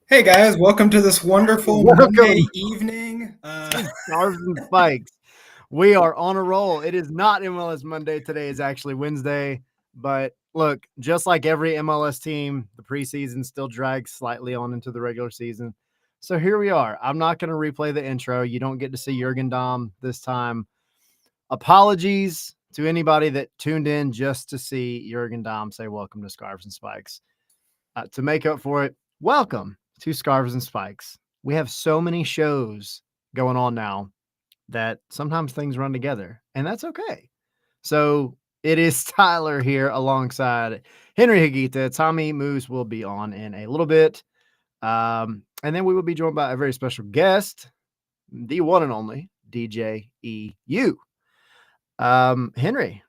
Hey guys, welcome to this wonderful Monday Welcome evening. to Scarves and Spikes. We are on a roll. It is not MLS Monday. Today is actually Wednesday. But look, just like every MLS team, the preseason still drags slightly on into the regular season. So here we are. I'm not going to replay the intro. You don't get to see Jurgen Damm this time. Apologies to anybody that tuned in just to see Jurgen Damm say welcome to Scarves and Spikes. To make up for it, welcome to Scarves and Spikes. We have so many shows going on now that sometimes things run together, and that's okay. So it is Tyler here alongside Henry Higuita. Tommy Moose will be on in a little bit. And then we will be joined by a very special guest, the one and only DJ EU. Henry,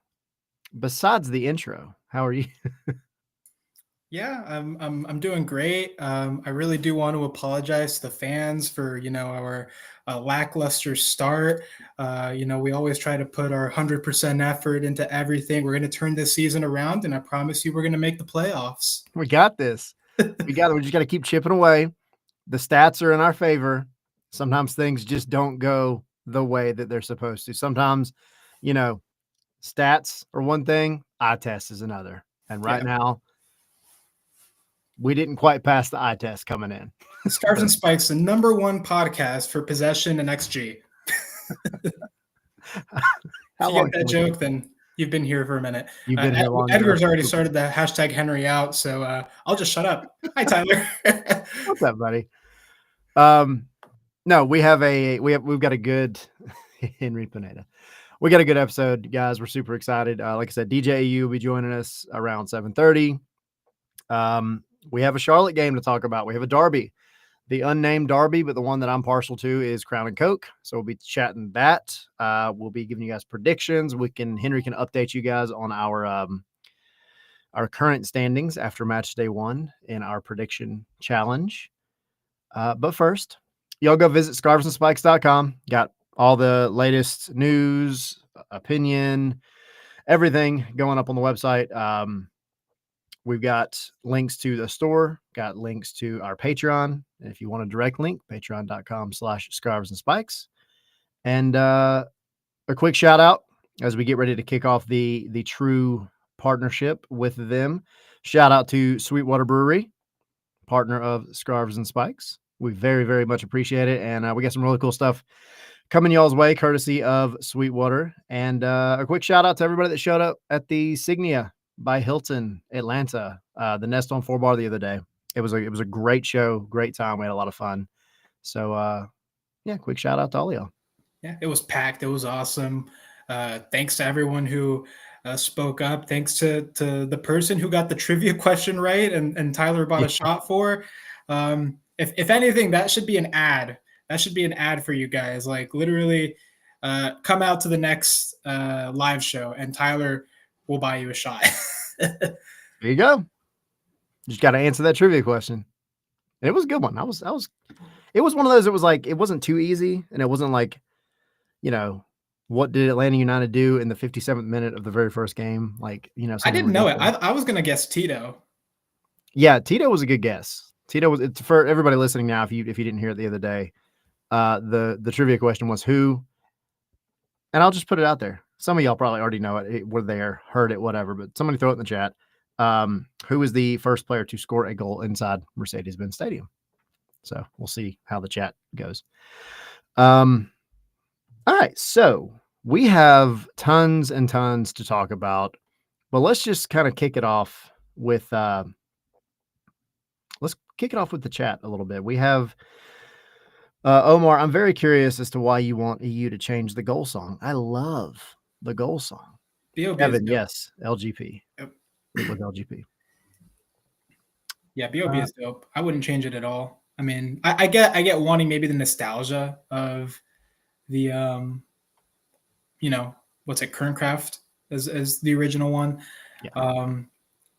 besides the intro, how are you? Yeah, I'm doing great. I really do want to apologize to the fans for our lackluster start. We always try to put our 100% effort into everything. We're going to turn this season around, and I promise you, we're going to make the playoffs. We got this. We got it. We just got to keep chipping away. The stats are in our favor. Sometimes things just don't go the way that they're supposed to. Sometimes, stats are one thing, eye test is another. And right now, we didn't quite pass the eye test coming in. Scarves and Spikes, the number one podcast for possession and XG. If you get that joke, then you've been here for a minute. You've been here long Edgar's enough. already started the hashtag Henry out, so I'll just shut up. Hi, Tyler. What's up, buddy? No, we've got a good Henry Pineda. We got a good episode, guys. We're super excited. Like I said, DJ EU will be joining us around 7:30. We have a Charlotte game to talk about. We have a derby, the unnamed derby, but the one that I'm partial to is Crown and Coke. So we'll be chatting that. We'll be giving you guys predictions. Henry can update you guys on our current standings after match day 1 in our prediction challenge. But first, y'all go visit scarvesandspikes.com. Got all the latest news, opinion, everything going up on the website. We've got links to the store, got links to our Patreon. And if you want a direct link, patreon.com/scarvesandspikes. And a quick shout out as we get ready to kick off the true partnership with them. Shout out to Sweetwater Brewery, partner of Scarves and Spikes. We very, very much appreciate it. And we got some really cool stuff coming y'all's way, courtesy of Sweetwater. And a quick shout out to everybody that showed up at the Signia by Hilton, Atlanta, the Nest on 4 bar the other day. It was a great show, great time. We had a lot of fun. So, quick shout out to all y'all. Yeah, it was packed. It was awesome. Thanks to everyone who spoke up. Thanks to the person who got the trivia question right and Tyler bought a shot for. If anything, that should be an ad. That should be an ad for you guys. Like literally, come out to the next live show and Tyler will buy you a shot. There you go. You just got to answer that trivia question. And it was a good one. It was one of those. It was like, it wasn't too easy. And it wasn't like, what did Atlanta United do in the 57th minute of the very first game? Like, I didn't know it. I was going to guess Tito. Yeah. Tito was a good guess. Tito was, for everybody listening now. If you didn't hear it the other day, the trivia question was who, and I'll just put it out there. Some of y'all probably already know it, were there, heard it, whatever, but somebody throw it in the chat. Who was the first player to score a goal inside Mercedes-Benz Stadium? So we'll see how the chat goes. All right. So we have tons and tons to talk about, but let's just kind of kick it off with, the chat a little bit. We have, Omar, I'm very curious as to why you want EU to change the goal song. I love the goal song. Evan, yes, LGP. Yep. With LGP. Yeah, BOB is dope. I wouldn't change it at all. I mean, I get wanting maybe the nostalgia of the what's it, Kerncraft as the original one. Yeah.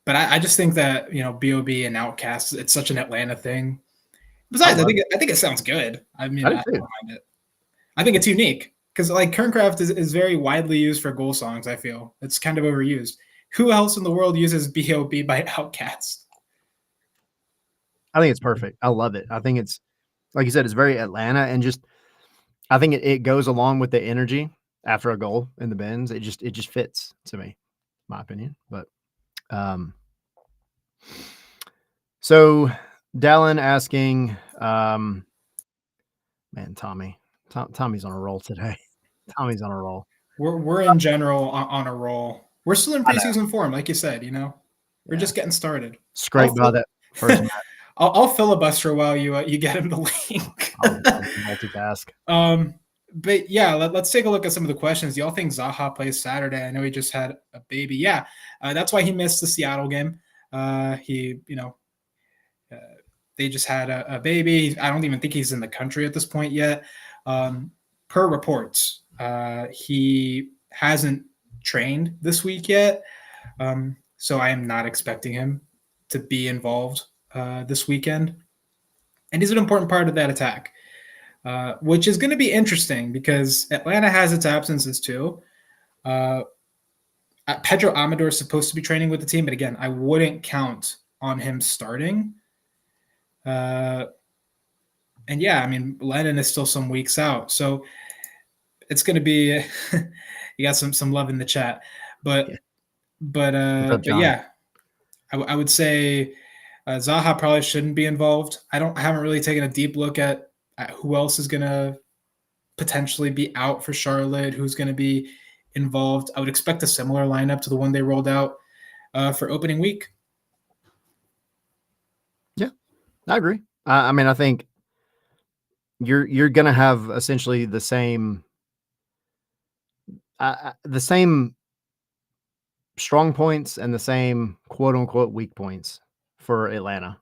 But I just think that BOB and Outkast, it's such an Atlanta thing. Besides, I think it sounds good. I mean, I don't mind it. I think it's unique because like Kerncraft is very widely used for goal songs. I feel it's kind of overused. Who else in the world uses BOB by Outkast? I think it's perfect. I love it. I think it's, like you said, it's very Atlanta, and just I think it goes along with the energy after a goal in the bins. It just fits to me, my opinion. But so Dallin asking, man, Tommy's on a roll today. Tommy's on a roll. We're in general on a roll. We're still in preseason form, like you said. We're just getting started. Scrape by that first match. I'll filibuster while you get him the link. Multitask. But yeah, let's take a look at some of the questions. Y'all think Zaha plays Saturday? I know he just had a baby. Yeah, that's why he missed the Seattle game. They just had a baby. I don't even think he's in the country at this point yet. Per reports, he hasn't trained this week yet. So I am not expecting him to be involved this weekend. And he's an important part of that attack, which is going to be interesting because Atlanta has its absences too. Pedro Amador is supposed to be training with the team, but again, I wouldn't count on him starting. And yeah, I mean, Lennon is still some weeks out. So it's going to be, you got some love in the chat, but yeah, I would say Zaha probably shouldn't be involved. I haven't really taken a deep look at who else is going to potentially be out for Charlotte, who's going to be involved. I would expect a similar lineup to the one they rolled out for opening week. Yeah, I agree. I mean, I think you're going to have essentially the same strong points and the same quote unquote weak points for Atlanta.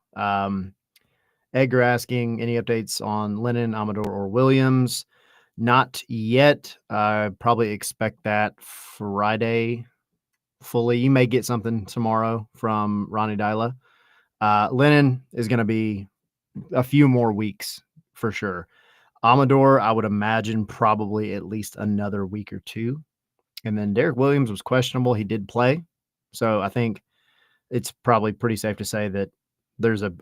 Edgar asking any updates on Lennon, Amador, or Williams? Not yet. Probably expect that Friday fully. You may get something tomorrow from Ronnie Dyla. Lennon is going to be a few more weeks for sure. Amador, I would imagine probably at least another week or two. And then Derek Williams was questionable. He did play. So I think it's probably pretty safe to say that there's a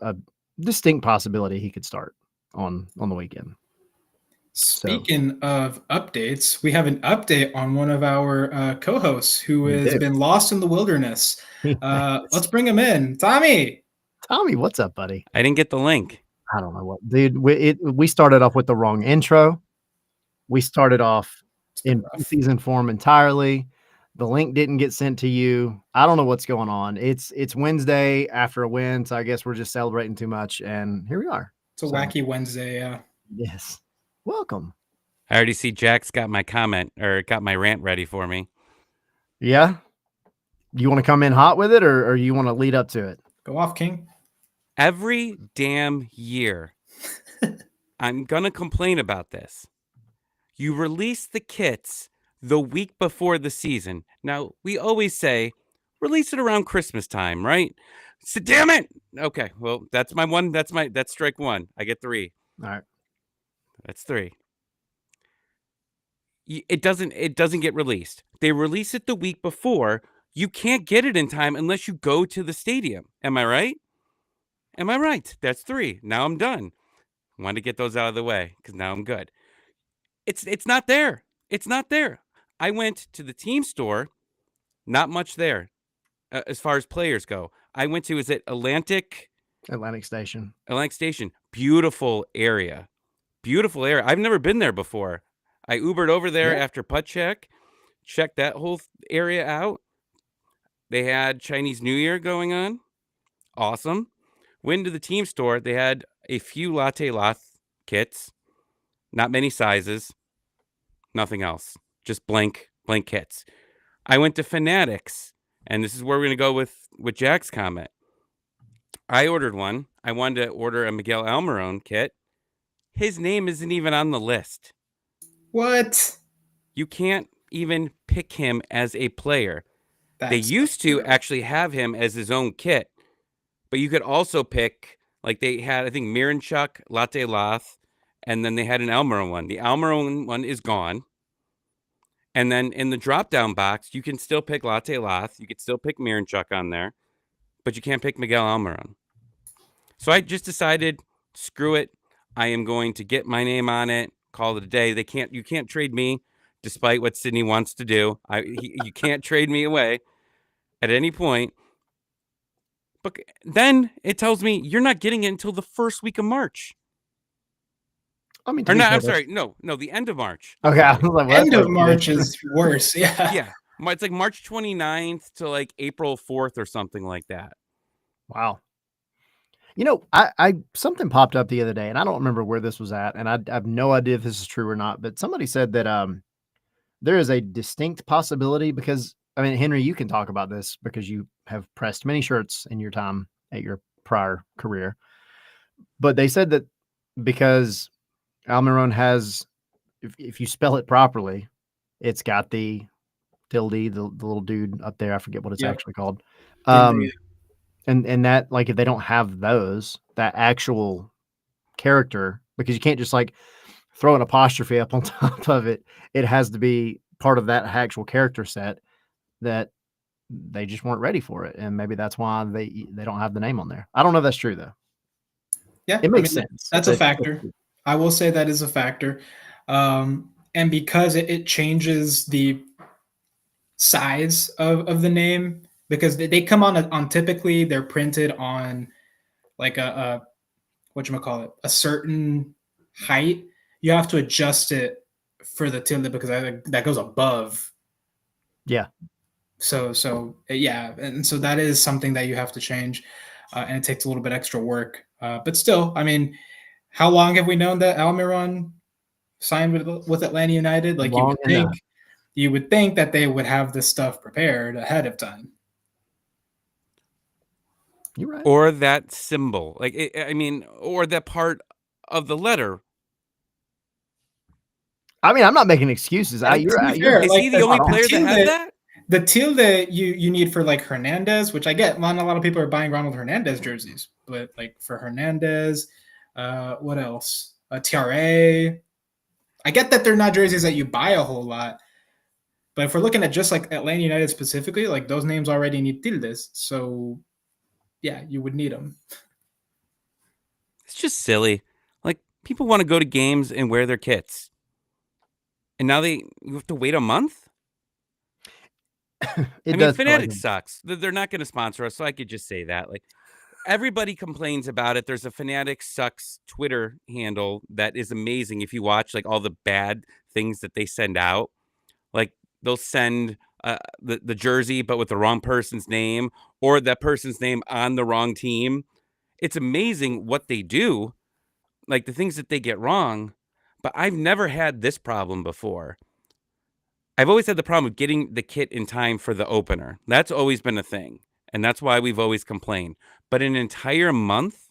distinct possibility he could start on the weekend. Speaking of updates, we have an update on one of our co-hosts who has been lost in the wilderness. Let's bring him in. Tommy, what's up, buddy? I didn't get the link. I don't know what, dude. We started off with the wrong intro. We started off in season form entirely. The link didn't get sent to you. I don't know what's going on. It's Wednesday after a win, so I guess we're just celebrating too much, and here we are. It's a wacky Wednesday, yeah. Yes. Welcome. I already see Jack's got my comment or got my rant ready for me. Yeah. You want to come in hot with it, or you want to lead up to it? Go off, King. Every damn year, I'm going to complain about this. You release the kits the week before the season. Now, we always say, release it around Christmas time, right? So, damn it. Okay, well, that's my one. That's strike one. I get 3. All right. That's 3. It doesn't get released. They release it the week before. You can't get it in time unless you go to the stadium. Am I right? Am I right? That's 3. Now I'm done. I wanted to get those out of the way because now I'm good. It's not there. It's not there. I went to the team store. Not much there as far as players go. I went to, is it Atlantic Station? Atlantic Station. Beautiful area. Beautiful area. I've never been there before. I Ubered over there after putt check. Checked that whole area out. They had Chinese New Year going on. Awesome. Went to the team store. They had a few Latte Lath kits. Not many sizes. Nothing else. Just blank kits. I went to Fanatics. And this is where we're going to go with Jack's comment. I ordered one. I wanted to order a Miguel Almiron kit. His name isn't even on the list. What? You can't even pick him as a player. They used to actually have him as his own kit. But you could also pick, like they had, I think, Miranchuk, Latte Lath, and then they had an Almiron one. The Almiron one is gone. And then in the drop-down box, you can still pick Latte Lath. You could still pick Miranchuk on there. But you can't pick Miguel Almiron. So I just decided, screw it. I am going to get my name on it. Call it a day. You can't trade me, despite what Sydney wants to do. You can't trade me away at any point. But then it tells me you're not getting it until the first week of March. I mean, Or no, I'm sorry. No, the end of March. Okay, I was like, well, End of March is worse. Yeah. Yeah. It's like March 29th to like April 4th or something like that. Wow. You know, I something popped up the other day, and I don't remember where this was at, and I have no idea if this is true or not. But somebody said that there is a distinct possibility because I mean, Henry, you can talk about this because you have pressed many shirts in your time at your prior career. But they said that because Almiron has, if you spell it properly, it's got the tilde, the little dude up there. I forget what it's Yep. actually called. Indeed. And that, like, if they don't have those, that actual character, because you can't just like throw an apostrophe up on top of it. It has to be part of that actual character set that they just weren't ready for it. And maybe that's why they don't have the name on there. I don't know if that's true though. Yeah, It makes sense. That's a factor. I will say that is a factor. And because it changes the size of the name, because they come on typically they're printed on like a whatchamacallit, a certain height. You have to adjust it for the tilde because that goes above. Yeah. So yeah, and so that is something that you have to change, and it takes a little bit extra work. But still, I mean, how long have we known that Almiron signed with Atlanta United? Like you would think that they would have this stuff prepared ahead of time. You're right. Or that symbol, or that part of the letter. I mean, I'm not making excuses. Is he the only player that has that? The tilde you need for like Hernandez, which I get. Not a lot of people are buying Ronald Hernandez jerseys, but like for Hernandez, what else? TRA. I get that they're not jerseys that you buy a whole lot, but if we're looking at just like Atlanta United specifically, like those names already need tildes. So yeah, you would need them. It's just silly. Like people want to go to games and wear their kits, and now you have to wait a month. Fanatics sucks. They're not going to sponsor us, so I could just say that. Like everybody complains about it. There's a Fanatics Sucks Twitter handle that is amazing. If you watch like all the bad things that they send out, like they'll send the jersey but with the wrong person's name or that person's name on the wrong team. It's amazing what they do, like the things that they get wrong. But I've never had this problem before. I've always had the problem with getting the kit in time for the opener. That's always been a thing. And that's why we've always complained. But an entire month?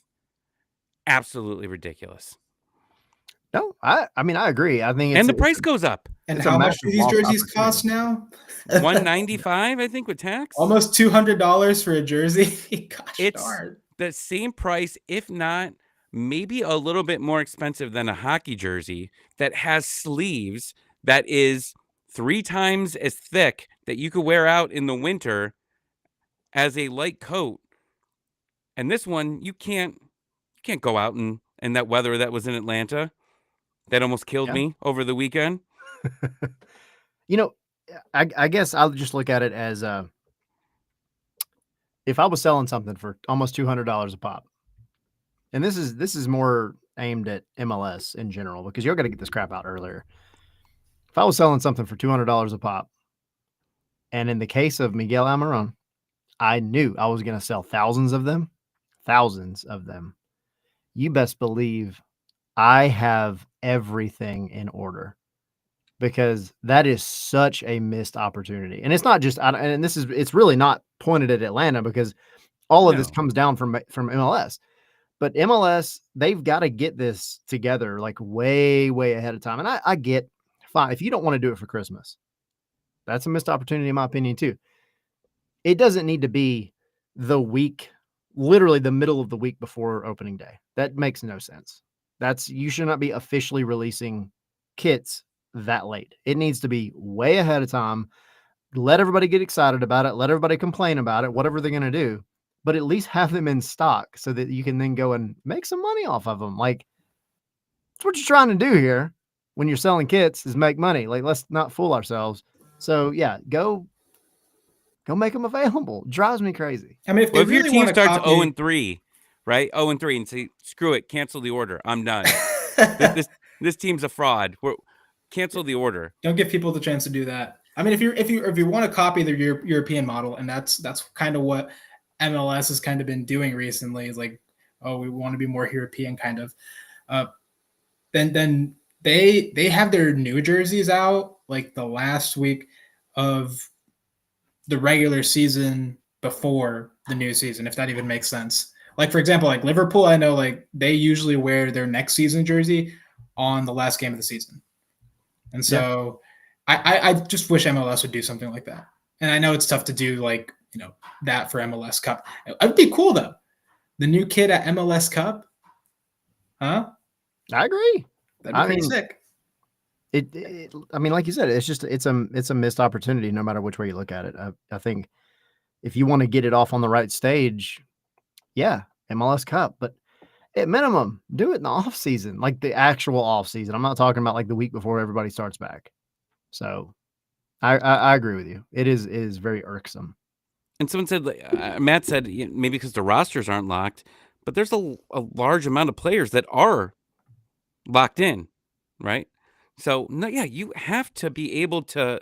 Absolutely ridiculous. No, I mean, I agree. I think and the price goes up. And how much do these jerseys cost now? $195, I think, with tax. Almost $200 for a jersey. Gosh, it's darn. The same price, if not maybe a little bit more expensive than a hockey jersey that has sleeves that is 3 times as thick that you could wear out in the winter as a light coat. And this one, you can't go out in that weather that was in Atlanta. That almost killed me over the weekend. You know, I guess I'll just look at it as if I was selling something for almost $200 a pop, and this is more aimed at MLS in general because you're going to get this crap out earlier. If I was selling something for $200 a pop, and in the case of Miguel Almiron, I knew I was going to sell thousands of them. You best believe I have everything in order because that is such a missed opportunity. And it's not just, and it's really not pointed at Atlanta because all of this comes down from MLS. But MLS, they've got to get this together like way, way ahead of time. And I get fine. If you don't want to do it for Christmas, that's a missed opportunity in my opinion too. It doesn't need to be the week, literally the middle of the week before opening day. That makes no sense. You should not be officially releasing kits that late. It needs to be way ahead of time. Let everybody get excited about it. Let everybody complain about it, whatever they're going to do. but at least have them in stock so that you can then go and make some money off of them. Like, that's what you're trying to do here when you're selling kits is make money. Like, let's not fool ourselves. So yeah, go make them available. Drives me crazy. I mean, if they Well, if your really team want to starts copy, 0-3, right? 0-3, and say, screw it, cancel the order. I'm done. this team's a fraud. Cancel the order. don't give people the chance to do that. I mean, if you want to copy the European model, and that's kind of what MLS has kind of been doing recently, is like, oh, we want to be more European kind of. Then they have their new jerseys out like the last week of the regular season before the new season, if that even makes sense. Like, for example, like Liverpool, I know like they usually wear their next season jersey on the last game of the season. And so I just wish MLS would do something like that. And I know it's tough to do like, that for MLS Cup. It would be cool though. The new kid at MLS Cup. Huh? I agree. That'd be pretty sick. I mean, like you said, it's a missed opportunity no matter which way you look at it. I think if you want to get it off on the right stage, yeah, MLS Cup, but at minimum, do it in the off season, like the actual off season. I'm not talking about like the week before everybody starts back. So I agree with you. It is very irksome. And someone said, Matt said, maybe because the rosters aren't locked, but there's a large amount of players that are locked in, right? So no, yeah, you have to be able to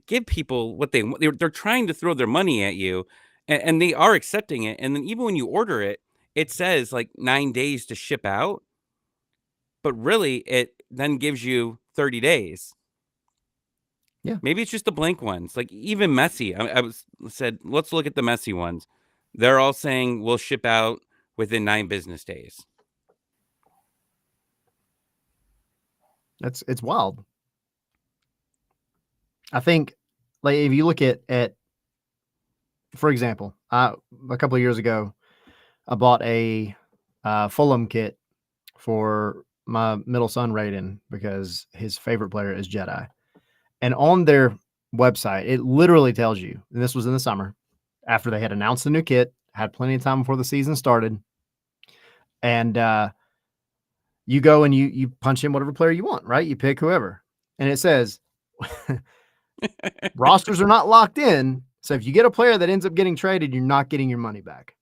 give people what they want. They're trying to throw their money at you, and they are accepting it. And then even when you order it, it says like 9 days to ship out, but really it then gives you 30 days. Yeah, maybe it's just the blank ones. Like even Messi, I said, let's look at the Messi ones. They're all saying we'll ship out within 9 business days. It's wild. I think, like, if you look at for example, a couple of years ago, I bought a Fulham kit for my middle son Raiden because his favorite player is Jedi. And on their website, it literally tells you, and this was in the summer, after they had announced the new kit, had plenty of time before the season started, and you go and you punch in whatever player you want, right? You pick whoever. And it says, rosters are not locked in, so if you get a player that ends up getting traded, you're not getting your money back.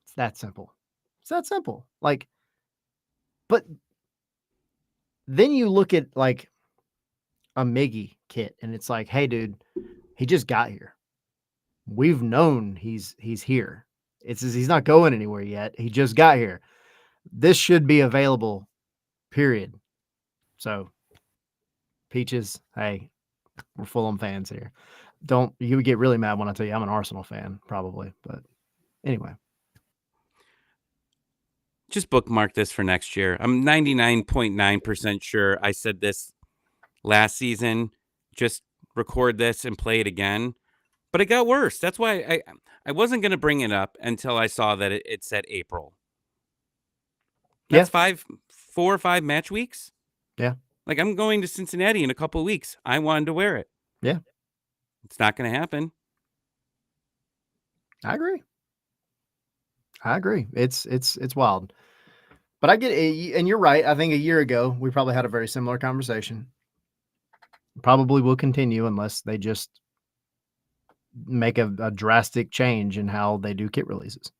It's that simple. It's that simple. Like, but then you look at like a Miggy kit and it's like, hey dude, he just got here. We've known he's here. He's not going anywhere yet. He just got here. This should be available, period. So Peaches, hey, we're Fulham fans here. You would get really mad when I tell you I'm an Arsenal fan, probably. But anyway. Just bookmark this for next year. I'm 99.9% sure I said this last season. Just record this and play it again. But it got worse. That's why I wasn't going to bring it up until I saw that it said April. That's 4 or 5 match weeks. Yeah. Like I'm going to Cincinnati in a couple of weeks. I wanted to wear it. Yeah. It's not going to happen. I agree. It's wild. But I get it, and you're right. I think a year ago we probably had a very similar conversation. Probably will continue unless they just make a drastic change in how they do kit releases.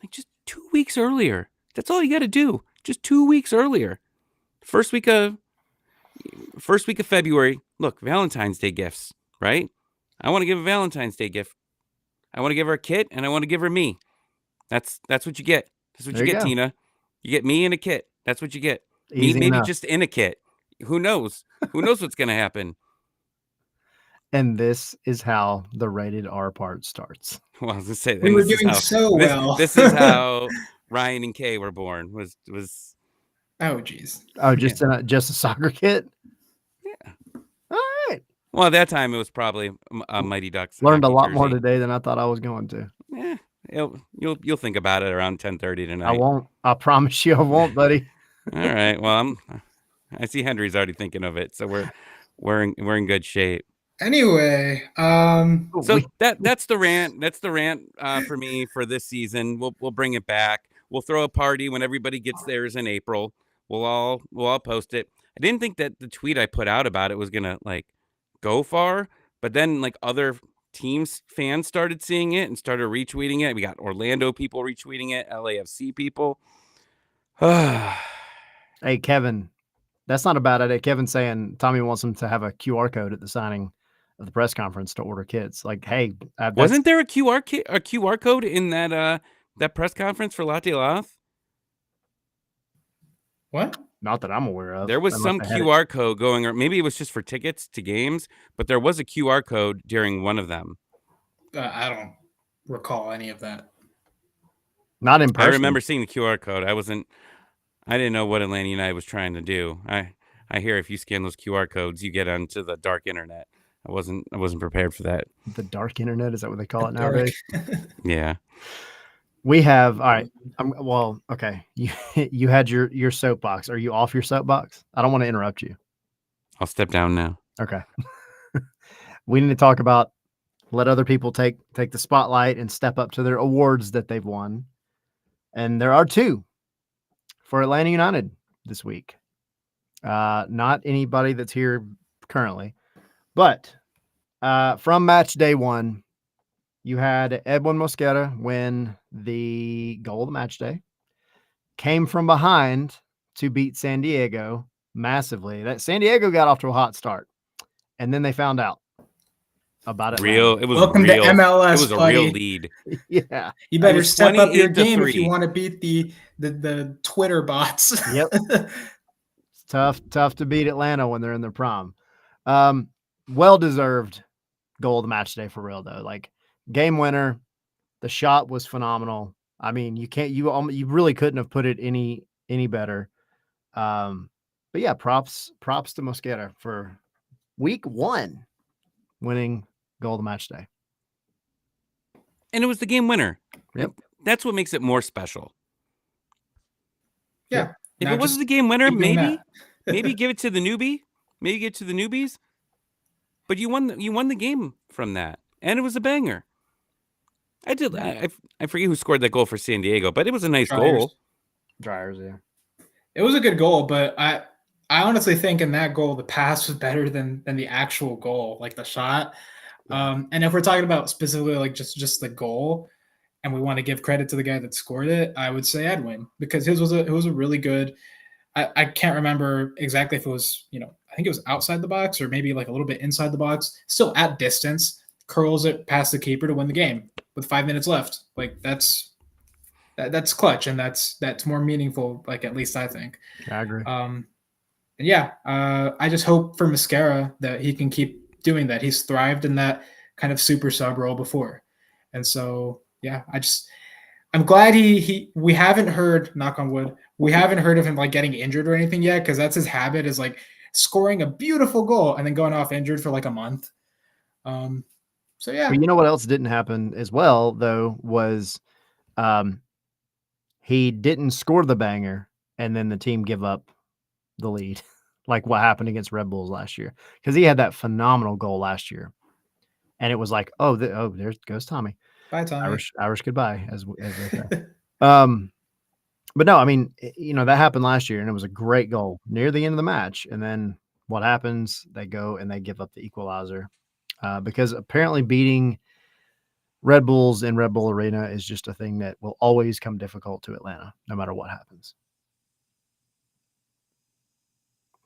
Like just 2 weeks earlier. That's all you got to do. Just 2 weeks earlier. First week of February. Look, Valentine's Day gifts, right? I want to give a Valentine's Day gift. I want to give her a kit, and I want to give her me. That's what you get. That's what you get, Tina. You get me in a kit. That's what you get. Easy maybe enough. Just in a kit. Who knows? Who knows what's going to happen? And this is how the rated R part starts. Well, I was going to say, we were doing so well. This is how Ryan and Kay were born. Was oh geez. Oh, just a soccer kit. Yeah. All right. Well, at that time it was probably a Mighty Ducks. Learned a lot more today than I thought I was going to. Yeah, you'll think about it around 10:30 tonight. I won't. I promise you, I won't, buddy. All right. Well, I see Henry's already thinking of it, so we're in good shape. Anyway, So that's the rant. That's the rant for me for this season. We'll bring it back. We'll throw a party when everybody gets theirs in April. We'll all post it. I didn't think that the tweet I put out about it was gonna like go far, but then like other teams fans started seeing it and started retweeting it. We got Orlando people retweeting it, LAFC people. Hey, Kevin, that's not a bad idea. Kevin's saying Tommy wants him to have a QR code at the signing of the press conference to order kids. Like, hey, Wasn't there a QR code in that press conference for Latte Lath? what? not that I'm aware of. There was unless some they had it. QR code going, or maybe it was just for tickets to games, but there was a QR code during one of them. I don't recall any of that. Not in person. I remember seeing the QR code. I didn't know what Atlanta United was trying to do. I hear if you scan those QR codes, you get onto the dark internet. I wasn't prepared for that. The dark internet, is that what they call it Dark. nowadays? Yeah. We have, all right. Well, okay. You had your soapbox. Are you off your soapbox? I don't want to interrupt you. I'll step down now. Okay. We need to talk about, let other people take the spotlight and step up to their awards that they've won. And there are 2 for Atlanta United this week. Not anybody that's here currently, but from match day 1, you had Edwin Mosquera win the goal of the match day. Came from behind to beat San Diego massively. That San Diego got off to a hot start, and then they found out about it. It was Welcome real. to MLS, It was a buddy. real lead. Yeah. You better was step up your 28-3. game if you want to beat the Twitter bots. Yep. It's tough to beat Atlanta when they're in their prime. Well-deserved goal of the match day for real though. Like, game winner. The shot was phenomenal. I mean, you really couldn't have put it any better. But yeah, props to Mosquera for week 1 winning goal of the match day. And it was the game winner. Yep. That's what makes it more special. Yeah. If Now it wasn't just the game winner, keep doing maybe give it to the newbie. Maybe give it to the newbies. But you won the game from that. And it was a banger. I forget who scored that goal for San Diego, but it was a nice goal. Dryers, yeah. It was a good goal, but I honestly think in that goal the pass was better than the actual goal, like the shot. And if we're talking about specifically like just the goal, and we want to give credit to the guy that scored it, I would say Edwin, because it was a really good. I can't remember exactly if it was, I think it was outside the box or maybe like a little bit inside the box, still at distance, curls it past the keeper to win the game with 5 minutes left. Like that's clutch, and that's more meaningful. Like, at least I think. I agree. And yeah, I just hope for Mosquera that he can keep doing that. He's thrived in that kind of super sub role before, and so yeah, I'm glad we haven't heard, knock on wood, we haven't heard of him like getting injured or anything yet, because that's his habit, is like scoring a beautiful goal and then going off injured for like a month. So yeah. But you know what else didn't happen as well though was he didn't score the banger and then the team give up the lead, like what happened against Red Bulls last year, because he had that phenomenal goal last year, and it was like, there goes Tommy. Bye, Tommy. Irish goodbye, as they say. But no, I mean, that happened last year, and it was a great goal near the end of the match. And then what happens? They go and they give up the equalizer because apparently beating Red Bulls in Red Bull Arena is just a thing that will always come difficult to Atlanta, no matter what happens.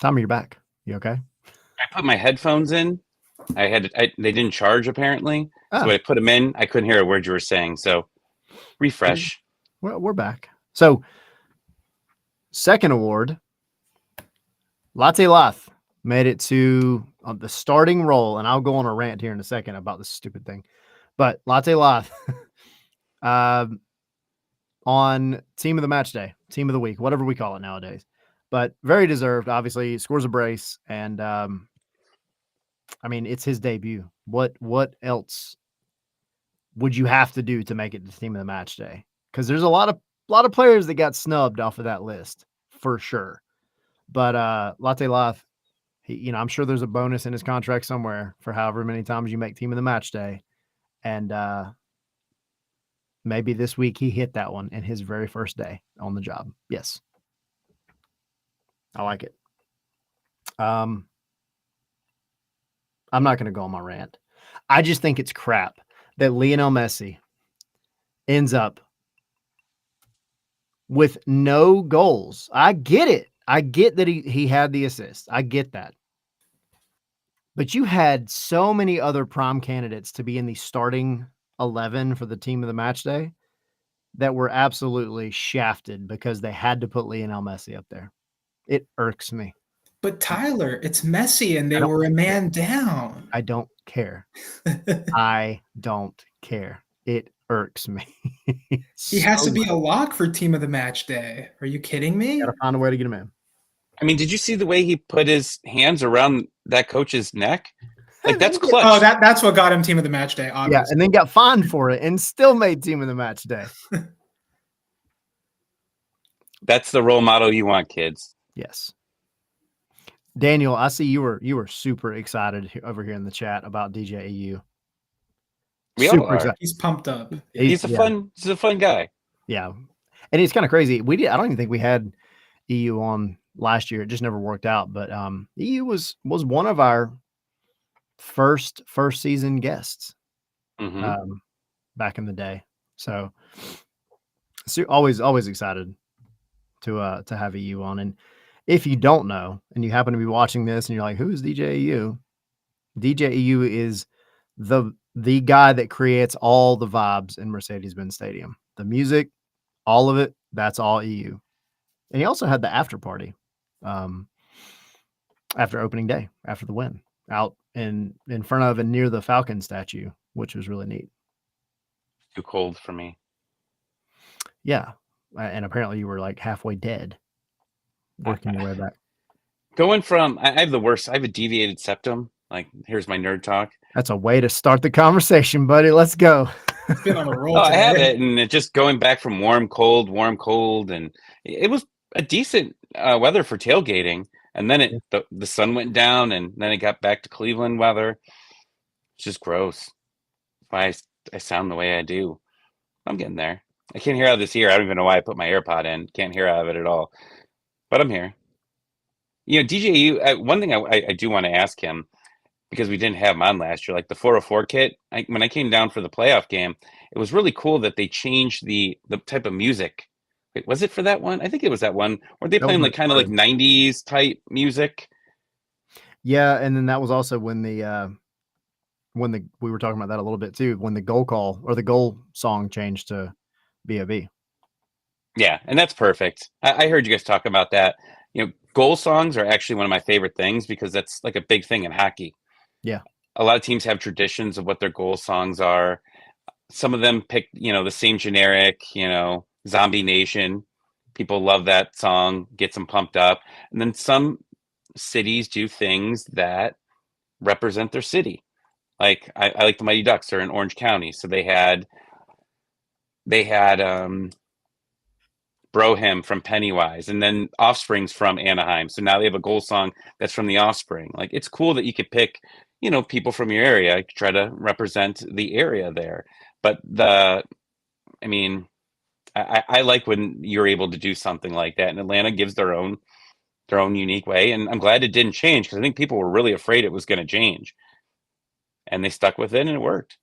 Tommy, you're back. You okay? I put my headphones in. They didn't charge apparently. So when I put them in, I couldn't hear a word you were saying. So refresh. We're back. So second award, Latte Lath made it to the starting role, and I'll go on a rant here in a second about this stupid thing. But Latte Lath on team of the match day, team of the week, whatever we call it nowadays. But very deserved, obviously, scores a brace. And I mean, it's his debut. What else would you have to do to make it to team of the match day? Because there's a lot of players that got snubbed off of that list for sure. But Latte Lath I'm sure there's a bonus in his contract somewhere for however many times you make team of the match day. And maybe this week he hit that one in his very first day on the job. Yes. I like it. I'm not going to go on my rant. I just think it's crap that Lionel Messi ends up with no goals. I get it. I get that he had the assist. I get that. But you had so many other prime candidates to be in the starting 11 for the team of the match day that were absolutely shafted because they had to put Lionel Messi up there. It irks me. But Tyler, it's Messi and they were a man down. I don't care. I don't care. It irks me. He has to be a lock for team of the match day. Are you kidding me? Gotta find a way to get him in. I mean, did you see the way he put his hands around that coach's neck? Like, that's clutch. Oh, that's what got him team of the match day, obviously. Yeah, and then got fined for it and still made team of the match day. That's the role model you want, kids. Yes. Daniel, I see you were super excited over here in the chat about DJ EU. We all are. He's pumped up. He's a fun guy. Yeah. And it's kind of crazy. I don't even think we had EU on last year. It just never worked out. But EU was one of our first season guests back in the day. So always excited to have EU on. And if you don't know, and you happen to be watching this and you're like, who's DJ EU? DJ EU is the guy that creates all the vibes in Mercedes-Benz Stadium. The music, all of it, that's all EU. And he also had the after party after opening day, after the win, out in front of and near the Falcon statue, which was really neat. Too cold for me. Yeah. And apparently you were like halfway dead working your way back. Going from, I have a deviated septum. Like, here's my nerd talk. That's a way to start the conversation, buddy. Let's go. It's been on a roll. I have it, and it just going back from warm, cold, and it was a decent weather for tailgating. And then the sun went down, and then it got back to Cleveland weather. It's just gross. Why I sound the way I do. I'm getting there. I can't hear out of this ear. I don't even know why I put my AirPod in. Can't hear out of it at all. But I'm here. DJU, one thing I do want to ask him, because we didn't have him on last year, like the 404 kit, when I came down for the playoff game, it was really cool that they changed the type of music. Wait, was it for that one? I think it was that one. Were they playing like kind of like 90s type music? Yeah, and then that was also when we were talking about that a little bit too, when the goal call or the goal song changed to B.O.B. Yeah, and that's perfect. I heard you guys talk about that. Goal songs are actually one of my favorite things because that's like a big thing in hockey. Yeah. A lot of teams have traditions of what their goal songs are. Some of them pick, the same generic, Zombie Nation. People love that song, gets them pumped up. And then some cities do things that represent their city. Like I like the Mighty Ducks. They're in Orange County. So they had Brohim from Pennywise, and then Offspring's from Anaheim. So now they have a goal song that's from the Offspring. Like, it's cool that you could pick, people from your area to try to represent the area there. But I like when you're able to do something like that. And Atlanta gives their own unique way. And I'm glad it didn't change because I think people were really afraid it was going to change. And they stuck with it and it worked.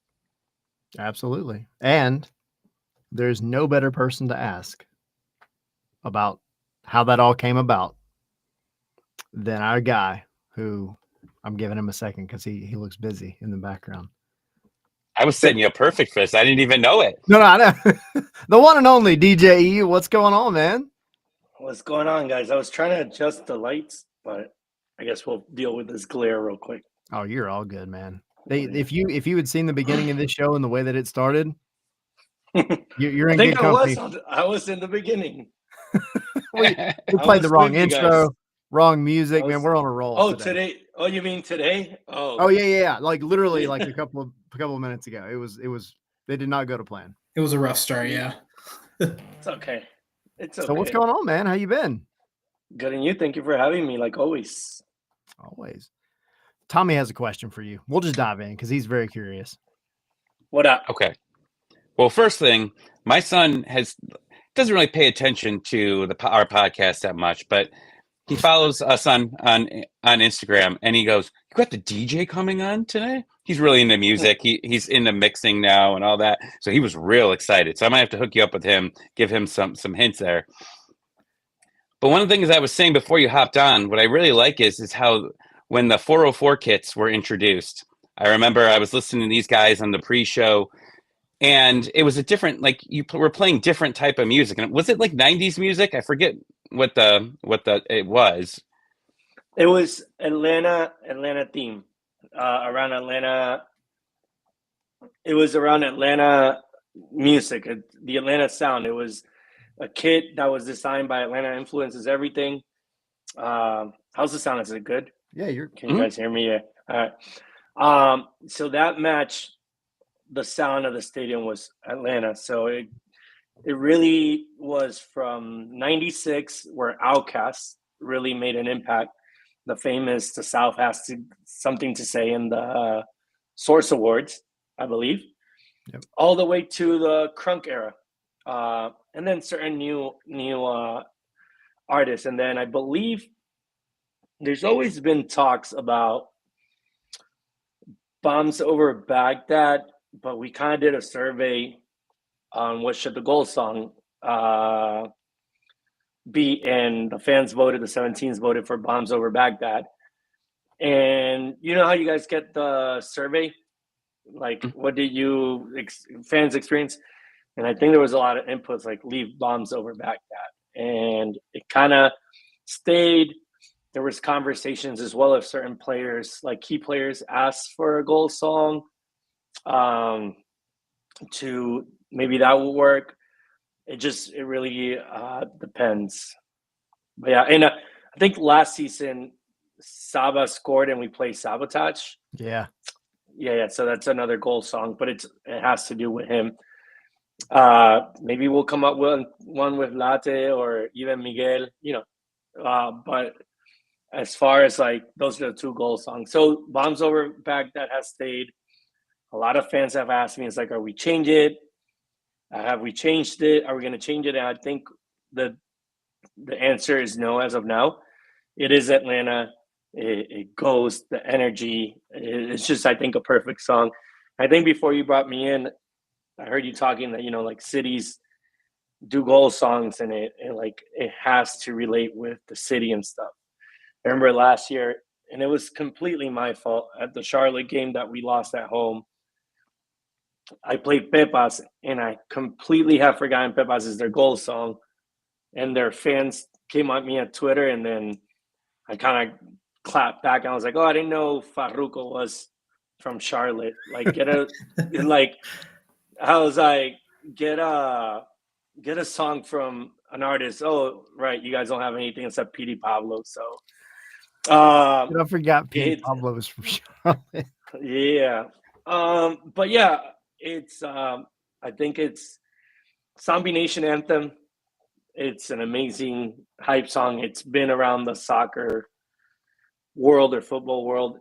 Absolutely. And there's no better person to ask about how that all came about than our guy, who I'm giving him a second because he looks busy in the background. I was setting you up perfect for this. I didn't even know it. No, I know. The one and only DJ EU. What's going on, man? What's going on, guys? I was trying to adjust the lights, but I guess we'll deal with this glare real quick. Oh, you're all good, man. If you had seen the beginning of this show and the way that it started, you're in good company. I was in the beginning. we played the wrong intro, wrong music, man. We're on a roll. Oh, today. Oh, you mean today? Oh yeah. Like literally, like a couple of minutes ago. It was. They did not go to plan. It was a rough start. Yeah. It's okay. It's okay. So what's going on, man? How you been? Good, and you? Thank you for having me, like always. Always. Tommy has a question for you. We'll just dive in because he's very curious. What up? Okay. Well, first thing, my son doesn't really pay attention to our podcast that much, but he follows us on Instagram, and he goes, "You got the DJ coming on today?" He's really into music. He's into mixing now and all that. So he was real excited. So I might have to hook you up with him, give him some hints there. But one of the things I was saying before you hopped on, what I really like is how when the 404 kits were introduced, I remember I was listening to these guys on the pre-show, and it was a different, like you were playing different type of music. And was it like 90s music? I forget what it was. It was Atlanta theme, around Atlanta. It was around Atlanta music, the Atlanta sound. It was a kit that was designed by Atlanta Influences Everything. How's the sound? Is it good? Yeah, Can you guys hear me? Yeah. All right. So that match, the sound of the stadium was Atlanta. So it really was from '96, where Outkast really made an impact. The famous "The South Has Something to Say" in the Source Awards, I believe, all the way to the crunk era, and then certain new artists. And then I believe there's always been talks about Bombs Over Baghdad, but we kind of did a survey on what should the goal song be, and the fans voted, the 17s voted for Bombs Over Baghdad. And you know how you guys get the survey? Like, what did you fans experience? And I think there was a lot of inputs like leave Bombs Over Baghdad. And it kind of stayed. There was conversations as well if certain players, like key players, asked for a goal song, to maybe that will work. It really depends. But yeah, and I think last season Saba scored and we played Sabotage. Yeah. So that's another goal song, but it has to do with him. Maybe we'll come up with one with Latte or even Miguel, but as far as like those are the two goal songs. So Bombs Over Baghdad has stayed. A lot of fans have asked me, it's like, are we change it? Have we changed it? Are we going to change it? And I think the answer is no as of now. It is Atlanta. It goes, the energy. It's just, I think, a perfect song. I think before you brought me in, I heard you talking that, like cities do goal songs and it has to relate with the city and stuff. I remember last year, and it was completely my fault at the Charlotte game that we lost at home. I played Pepas, and I completely have forgotten Pepas is their goal song. And their fans came at me at Twitter, and then I kind of clapped back. I was like, "Oh, I didn't know Farruko was from Charlotte." Like, I was like, get a song from an artist. Oh, right, you guys don't have anything except P.D. Pablo. So, I forgot P.D. Pablo was from Charlotte. Yeah, but yeah. It's I think it's Zombie Nation Anthem. It's an amazing hype song. It's been around the soccer world or football world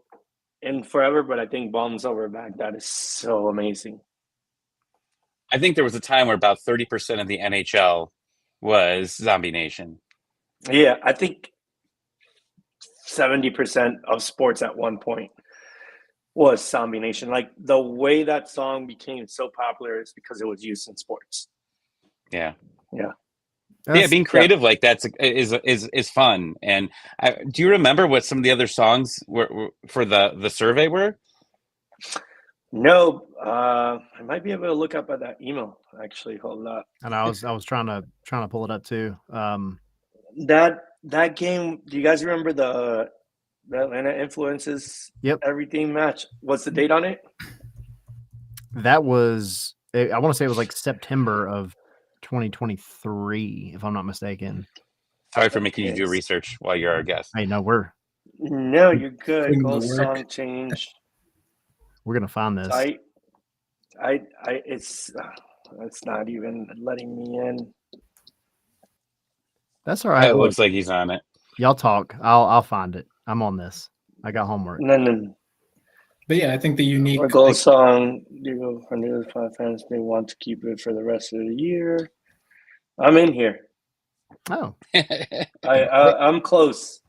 in forever, but I think Bombs Over Baghdad is so amazing. I think there was a time where about 30% of the NHL was Zombie Nation. Yeah, I think 70% of sports at one point was Zombie Nation. Like, the way that song became so popular is because it was used in sports. Yeah. Being creative like that is fun. And do you remember what some of the other songs were for the survey were? No, I might be able to look up at that email. Actually, hold up. And I was trying to pull it up too. That game. Do you guys remember the Atlanta Influences Everything match? What's the date on it? That was, I want to say it was like September of 2023, if I'm not mistaken. Sorry for making you do research while you're our guest. Hey, no, you're good. Goal song change. We're gonna find this. It's not even letting me in. That's all right. It looks like he's on it. Y'all talk. I'll find it. I'm on this. I got homework. And then But yeah, I think the unique our goal song, Diego Hernandez fans may want to keep it for the rest of the year. I'm in here. Oh, I'm close.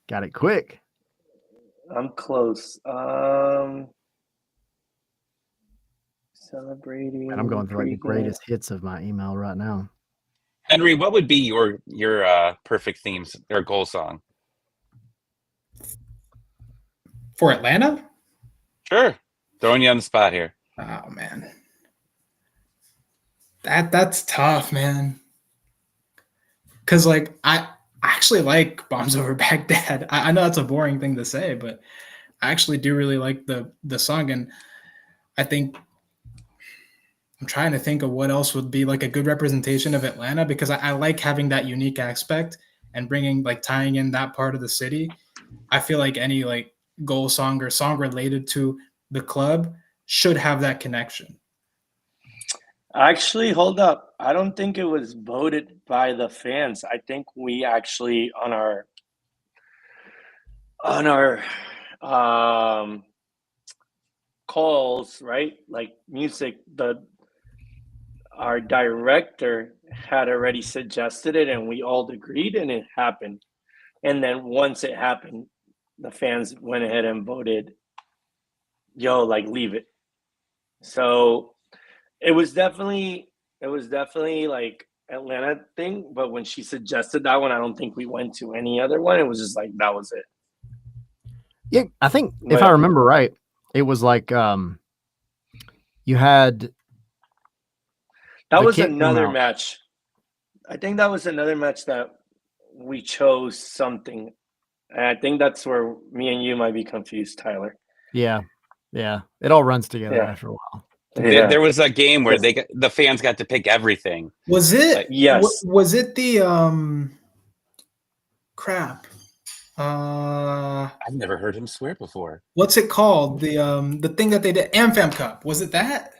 got it quick. I'm close. Celebrating. And I'm going through like the pregame. greatest hits of my email right now. Henry, what would be your perfect themes or goal song? for Atlanta. Sure. Throwing you on the spot here. Oh man, that's tough, man. Because like I actually like Bombs Over Baghdad. I know that's a boring thing to say, but I actually do really like the song, and I think I'm trying to think of what else would be like a good representation of Atlanta, because I like having that unique aspect and bringing like tying in that part of the city. I feel like any like goal song or song related to the club should have that connection. Actually, hold up. I don't think it was voted by the fans. I think we actually on our calls, right? Like music, our director had already suggested it and we all agreed and it happened. And then once it happened, the fans went ahead and voted, yo, like leave it. So it was definitely like Atlanta thing, but when she suggested that one, I don't think we went to any other one. It was just like that was it. Yeah, I think if But- I remember right, it was like you had That The was kid came another out. match. I think that was another match that we chose something. And I think that's where me and you might be confused, Tyler. yeah, it all runs together Yeah. after a while. There, there was a game where the fans got to pick everything. Was it? Like- Yes. Was it the crap? I've never heard him swear before. What's it called? The thing that they did, AmFam Cup. Was it that?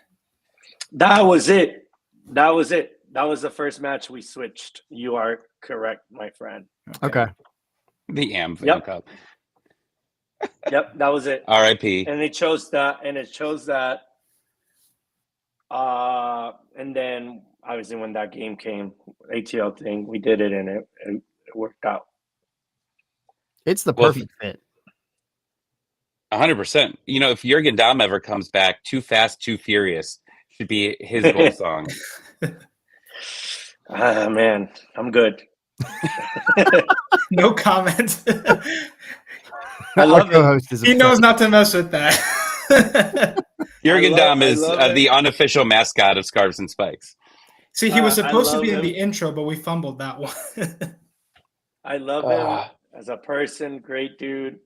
That was it. That was the first match we switched. You are correct, my friend. Okay. The AmFam Yep. Cup. Yep, that was it. R.I.P. And it chose that. And then obviously when that game came, ATL thing, we did it and it worked out. It's the Well, if- perfect fit. 100%. You know, if Jurgen Damm ever comes back, Too Fast, Too Furious should be his goal song. Ah, man, I'm good. No comment. I love Our co-host is He upset. knows not to mess with that. Jurgen love- Damm I is love it. the unofficial mascot of Scarves and Spikes. See, he was I supposed to love be in him. the intro, but we fumbled that one. I love him as a person, great dude.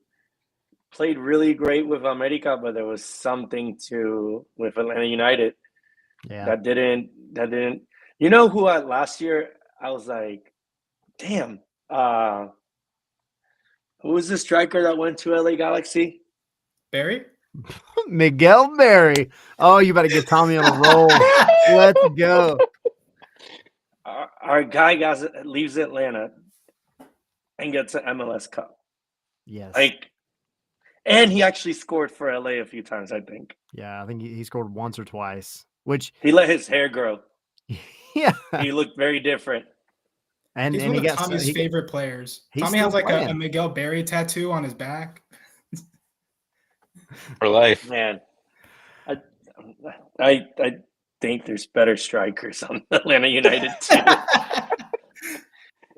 Played really great with America, but there was something with Atlanta United Yeah. that didn't. You know who last year I was like, damn. Who was the striker that went to LA Galaxy? Barry? Miguel Berry. Oh, you better get Tommy on a roll. Let's go. Our guy leaves Atlanta and gets an MLS Cup. Yes. And he actually scored for LA a few times, I think. Yeah, I think he scored once or twice, which, He let his hair grow. yeah. He looked very different. And He's he one of got Tommy's favorite players. he's Tommy has still like a playing. Miguel Barry tattoo on his back. For life. Man, I think there's better strikers on Atlanta United too.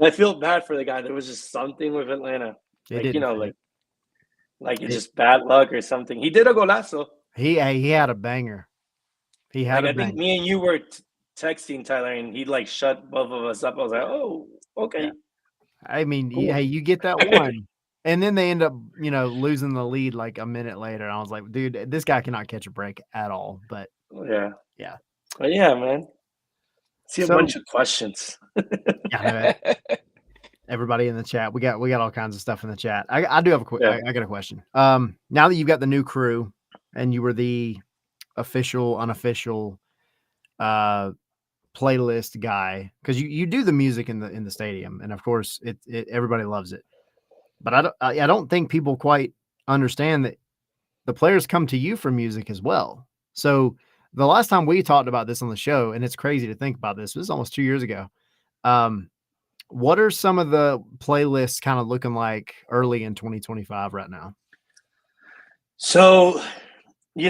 I feel bad for the guy. There was just something with Atlanta, It like didn't fit. like it's just bad luck or something. He did a golazo. He had a banger. He had Like, a I think banger. me and you were texting Tyler, and he like shut both of us up. I was like, oh, okay. Yeah. I mean, Cool. hey, you get that one. And then they end up, losing the lead like a minute later. I was like, dude, this guy cannot catch a break at all. But Yeah. Yeah. But yeah, man. See a So- bunch of questions. yeah, everybody in the chat, we got all kinds of stuff in the chat. I do have a Yeah. I got a question. Now that you've got the new crew and you were the official, unofficial playlist guy, because you do the music in the stadium, and of course it everybody loves it. But I don't think people quite understand that the players come to you for music as well. So the last time we talked about this on the show, and it's crazy to think about this was almost 2 years ago. What are some of the playlists kind of looking like early in 2025 right now? So, you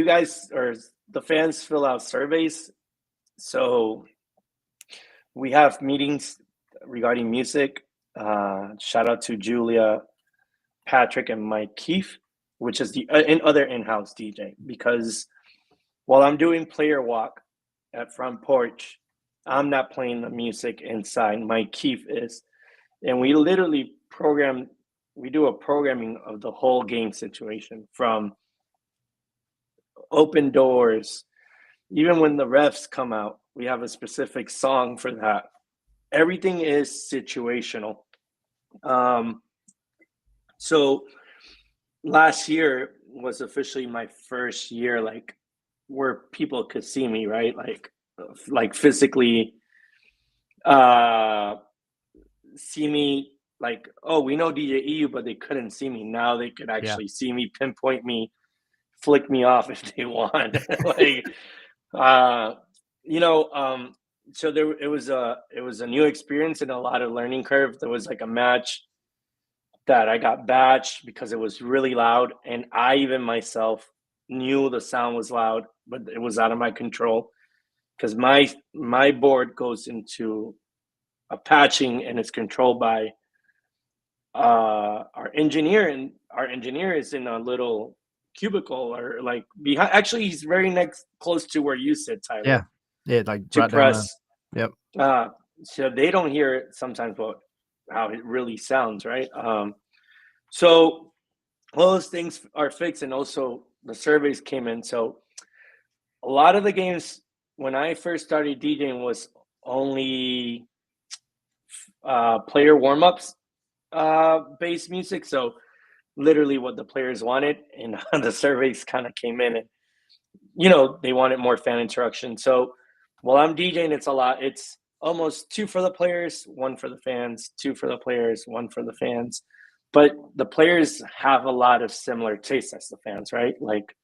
guys or the fans fill out surveys. So we have meetings regarding music. Shout out to Julia, Patrick, and Mike Keefe, which is the other in-house DJ, because while I'm doing player walk at front porch, I'm not playing the music inside. Mike Keefe is. And we literally do a programming of the whole game situation, from open doors. Even when the refs come out, we have a specific song for that. Everything is situational. So last year was officially my first year, like, where people could see me, right? Like physically see me, like, oh, we know DJ EU, but they couldn't see me. Now they could actually see me, pinpoint me, flick me off if they want. So it was a new experience and a lot of learning curve. There was like a match that I got batched because it was really loud, and I even myself knew the sound was loud, but it was out of my control because my board goes into a patching and it's controlled by our engineer, and our engineer is in a little cubicle, or like behind. Actually, he's very close to where you sit, Tyler. Yeah, like to right press. Yep. So they don't hear it sometimes, but how it really sounds, right? So all those things are fixed, and also the surveys came in. So a lot of the games when I first started DJing was only player warm-ups based music. So literally what the players wanted, and the surveys kind of came in, and they wanted more fan interaction. So while I'm DJing, it's almost 2 for the players, 1 for the fans, 2 for the players, 1 for the fans. But the players have a lot of similar tastes as the fans, right? Like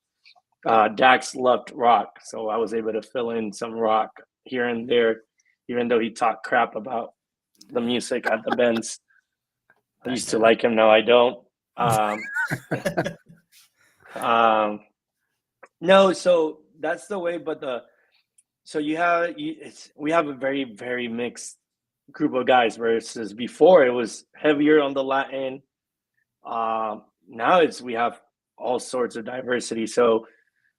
Dax loved rock, so I was able to fill in some rock here and there, even though he talked crap about the music at the Benz. I used to like him, now I don't. No, so that's the way. But we have a very, very mixed group of guys, versus before it was heavier on the Latin. Now we have all sorts of diversity. So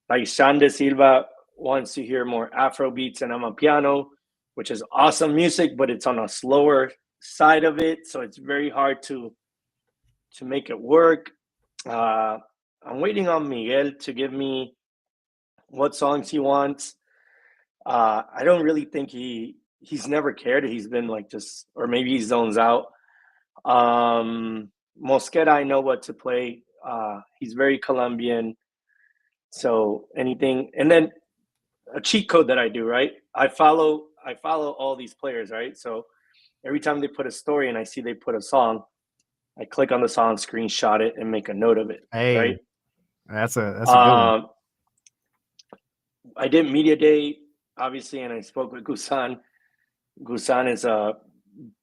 like Sean De Silva wants to hear more Afro beats and Amapiano, which is awesome music, but it's on a slower side of it, so it's very hard to make it work. I'm waiting on Miguel to give me what songs he wants. I don't really think he's never cared. He's been like just, or maybe he zones out. Mosquera, I know what to play. He's very Colombian. So anything, and then a cheat code that I do, right? I follow all these players, right? So every time they put a story and I see they put a song, I click on the song, screenshot it, and make a note of it. Hey, right? That's a good one. I did Media Day, obviously, and I spoke with Gusan. Gusan is a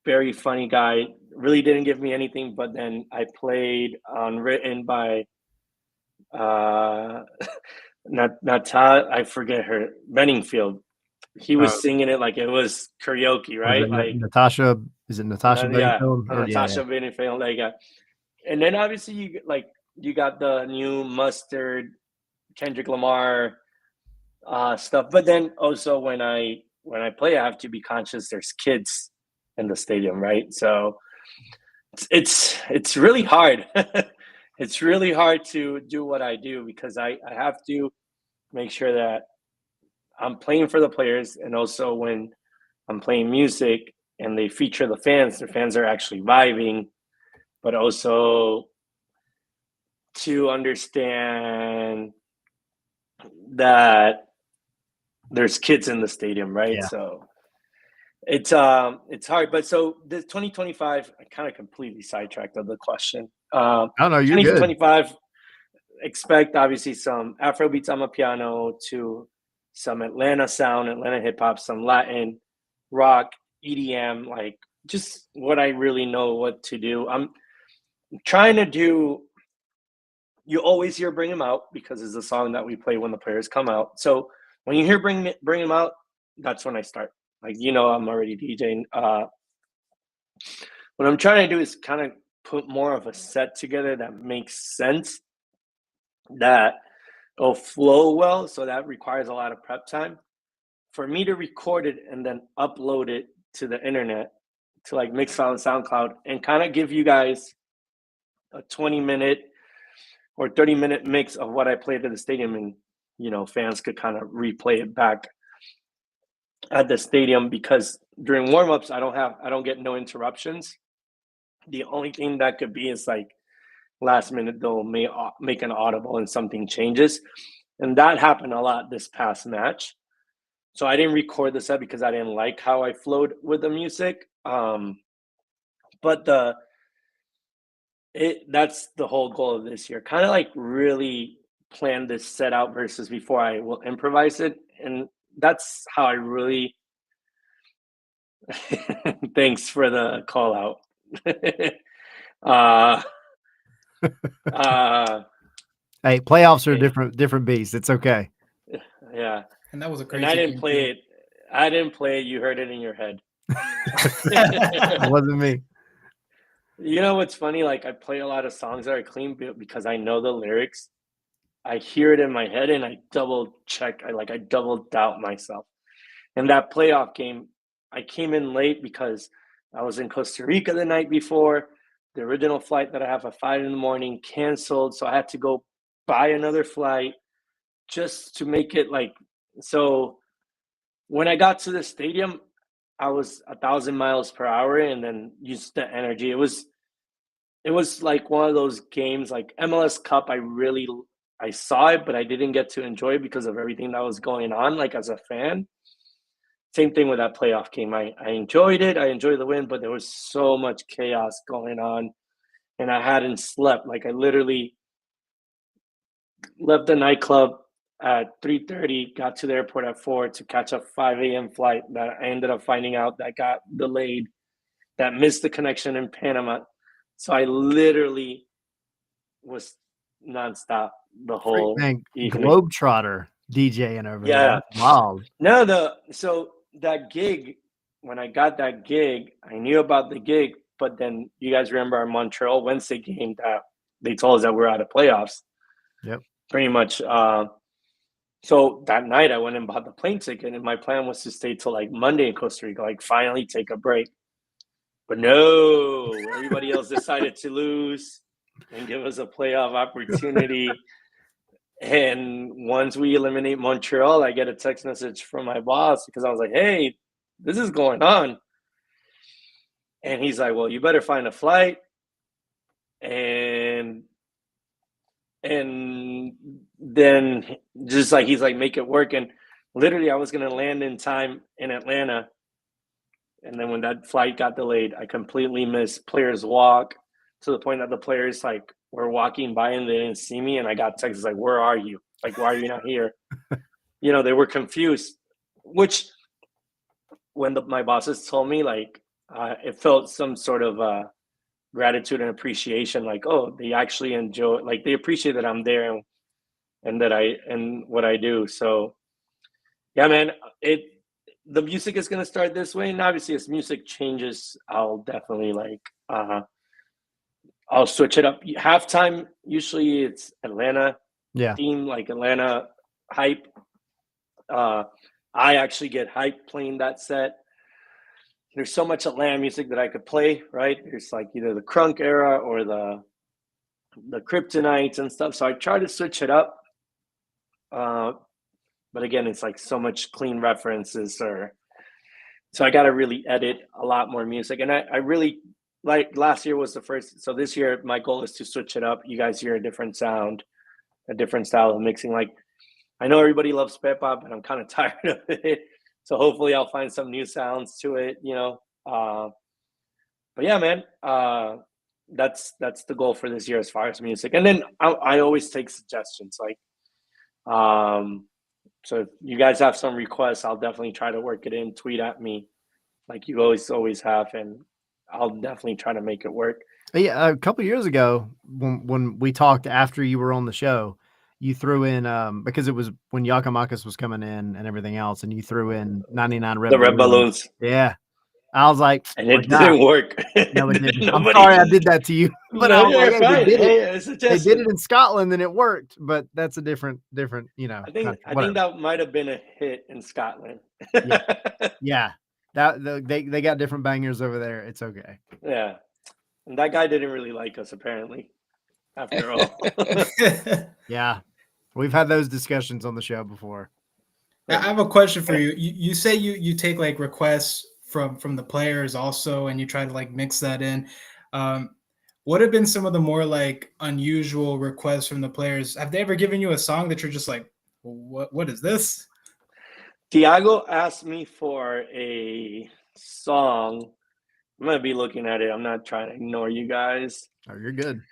very funny guy. Really didn't give me anything, but then I played on Written by Nata, I forget her, Benningfield. He was singing it like it was karaoke, right? Like Natasha, is it Natasha Bedingfield? Natasha Bedingfield, like, and then obviously you got the new Mustard, Kendrick Lamar stuff. But then also when I play, I have to be conscious there's kids in the stadium, right? So it's really hard. It's really hard to do what I do, because I have to make sure that I'm playing for the players, and also when I'm playing music and they feature the fans are actually vibing, but also to understand that there's kids in the stadium, right? Yeah. So it's hard. But so this 2025, I kind of completely sidetracked of the question. I don't know. You're good. 2025, expect obviously some Afrobeats on the piano to some Atlanta sound, Atlanta hip hop, some Latin, rock, EDM, like just what I really know what to do. I'm trying to do. You always hear "Bring 'Em Out" because it's the song that we play when the players come out. So when you hear "Bring 'Em Out," that's when I start. Like I'm already DJing. What I'm trying to do is kind of put more of a set together that makes sense, that will flow well. So that requires a lot of prep time for me to record it and then upload it to the internet, to like Mixcloud and SoundCloud, and kind of give you guys a 20-minute or 30-minute mix of what I played at the stadium, and fans could kind of replay it back at the stadium, because during warm-ups I don't get no interruptions. The only thing that could be is like last minute they'll make an audible and something changes, and that happened a lot this past match. So I didn't record the set because I didn't like how I flowed with the music. But that's the whole goal of this year. Kind of like really plan this set out versus before I will improvise it. And that's how I really thanks for the call out. Hey, playoffs are Okay. different beasts. It's okay. Yeah. And that was a crazy And I didn't game, play too. it. I didn't play it. You heard it in your head. It wasn't me. You know what's funny? Like I play a lot of songs that are clean because I know the lyrics. I hear it in my head and I double check. I double doubt myself. And that playoff game, I came in late because I was in Costa Rica the night before. The original flight that I have at 5 a.m. canceled, so I had to go buy another flight just to make it like. So when I got to the stadium, I was 1,000 miles per hour, and then used the energy. It was like one of those games like MLS Cup. I saw it, but I didn't get to enjoy it because of everything that was going on, like as a fan. Same thing with that playoff game. I enjoyed it. I enjoyed the win, but there was so much chaos going on, and I hadn't slept. Like I literally left the nightclub at 3:30, got to the airport at 4 to catch a 5 a.m. flight that I ended up finding out that got delayed, that missed the connection in Panama. So I literally was nonstop the whole Man, evening. Globetrotter DJing over Yeah. there. Wow. No, so that gig, when I got that gig, I knew about the gig, but then you guys remember our Montreal Wednesday game that they told us that we're out of playoffs. Yep. Pretty much. So that night I went and bought the plane ticket, and my plan was to stay till like Monday in Costa Rica, like finally take a break. But no, everybody else decided to lose and give us a playoff opportunity. And once we eliminate Montreal, I get a text message from my boss because I was like, hey, this is going on. And he's like, well, you better find a flight. And then just like, he's like, make it work. And literally I was going to land in time in Atlanta. And then when that flight got delayed, I completely missed players walk, to the point that the players like were walking by and they didn't see me. And I got texts like, where are you? Like, why are you not here? They were confused, which when my bosses told me, like, it felt some sort of gratitude and appreciation. Like, oh, they actually enjoy, like they appreciate that I'm there and that and what I do. So yeah, man, the music is going to start this way. And obviously as music changes, I'll definitely I'll switch it up. Halftime, usually it's Atlanta theme, like Atlanta hype. I actually get hype playing that set. There's so much Atlanta music that I could play, right? There's like either the crunk era or the Kryptonites and stuff. So I try to switch it up. But again, it's like so much clean references, so I got to really edit a lot more music. And I really, like, last year was the first. So this year, my goal is to switch it up. You guys hear a different sound, a different style of mixing. Like, I know everybody loves Pepa, but I'm kind of tired of it. So hopefully I'll find some new sounds to it, But yeah, man, that's the goal for this year as far as music. And then I always take suggestions. Like, so if you guys have some requests, I'll definitely try to work it in. Tweet at me, like you always have, and I'll definitely try to make it work. But yeah, a couple years ago when we talked after you were on the show, you threw in because it was when Yakamakis was coming in and everything else, and you threw in 99 Red The Red Balloons, Yeah. I was like, and it didn't work. No, it didn't. I'm sorry I did that to you. But No, I was like, hey, they did it in Scotland and it worked, but that's a different, you know. I think that might have been a hit in Scotland. Yeah. They got different bangers over there. It's okay. Yeah. And that guy didn't really like us, apparently, after all. Yeah. We've had those discussions on the show before. I have a question for you. You say you take like requests from the players also, and you try to like mix that in. What have been some of the more like unusual requests from the players? Have they ever given you a song that you're just like, what is this? Tiago asked me for a song. I'm gonna be looking at it. I'm not trying to ignore you guys. Oh, you're good.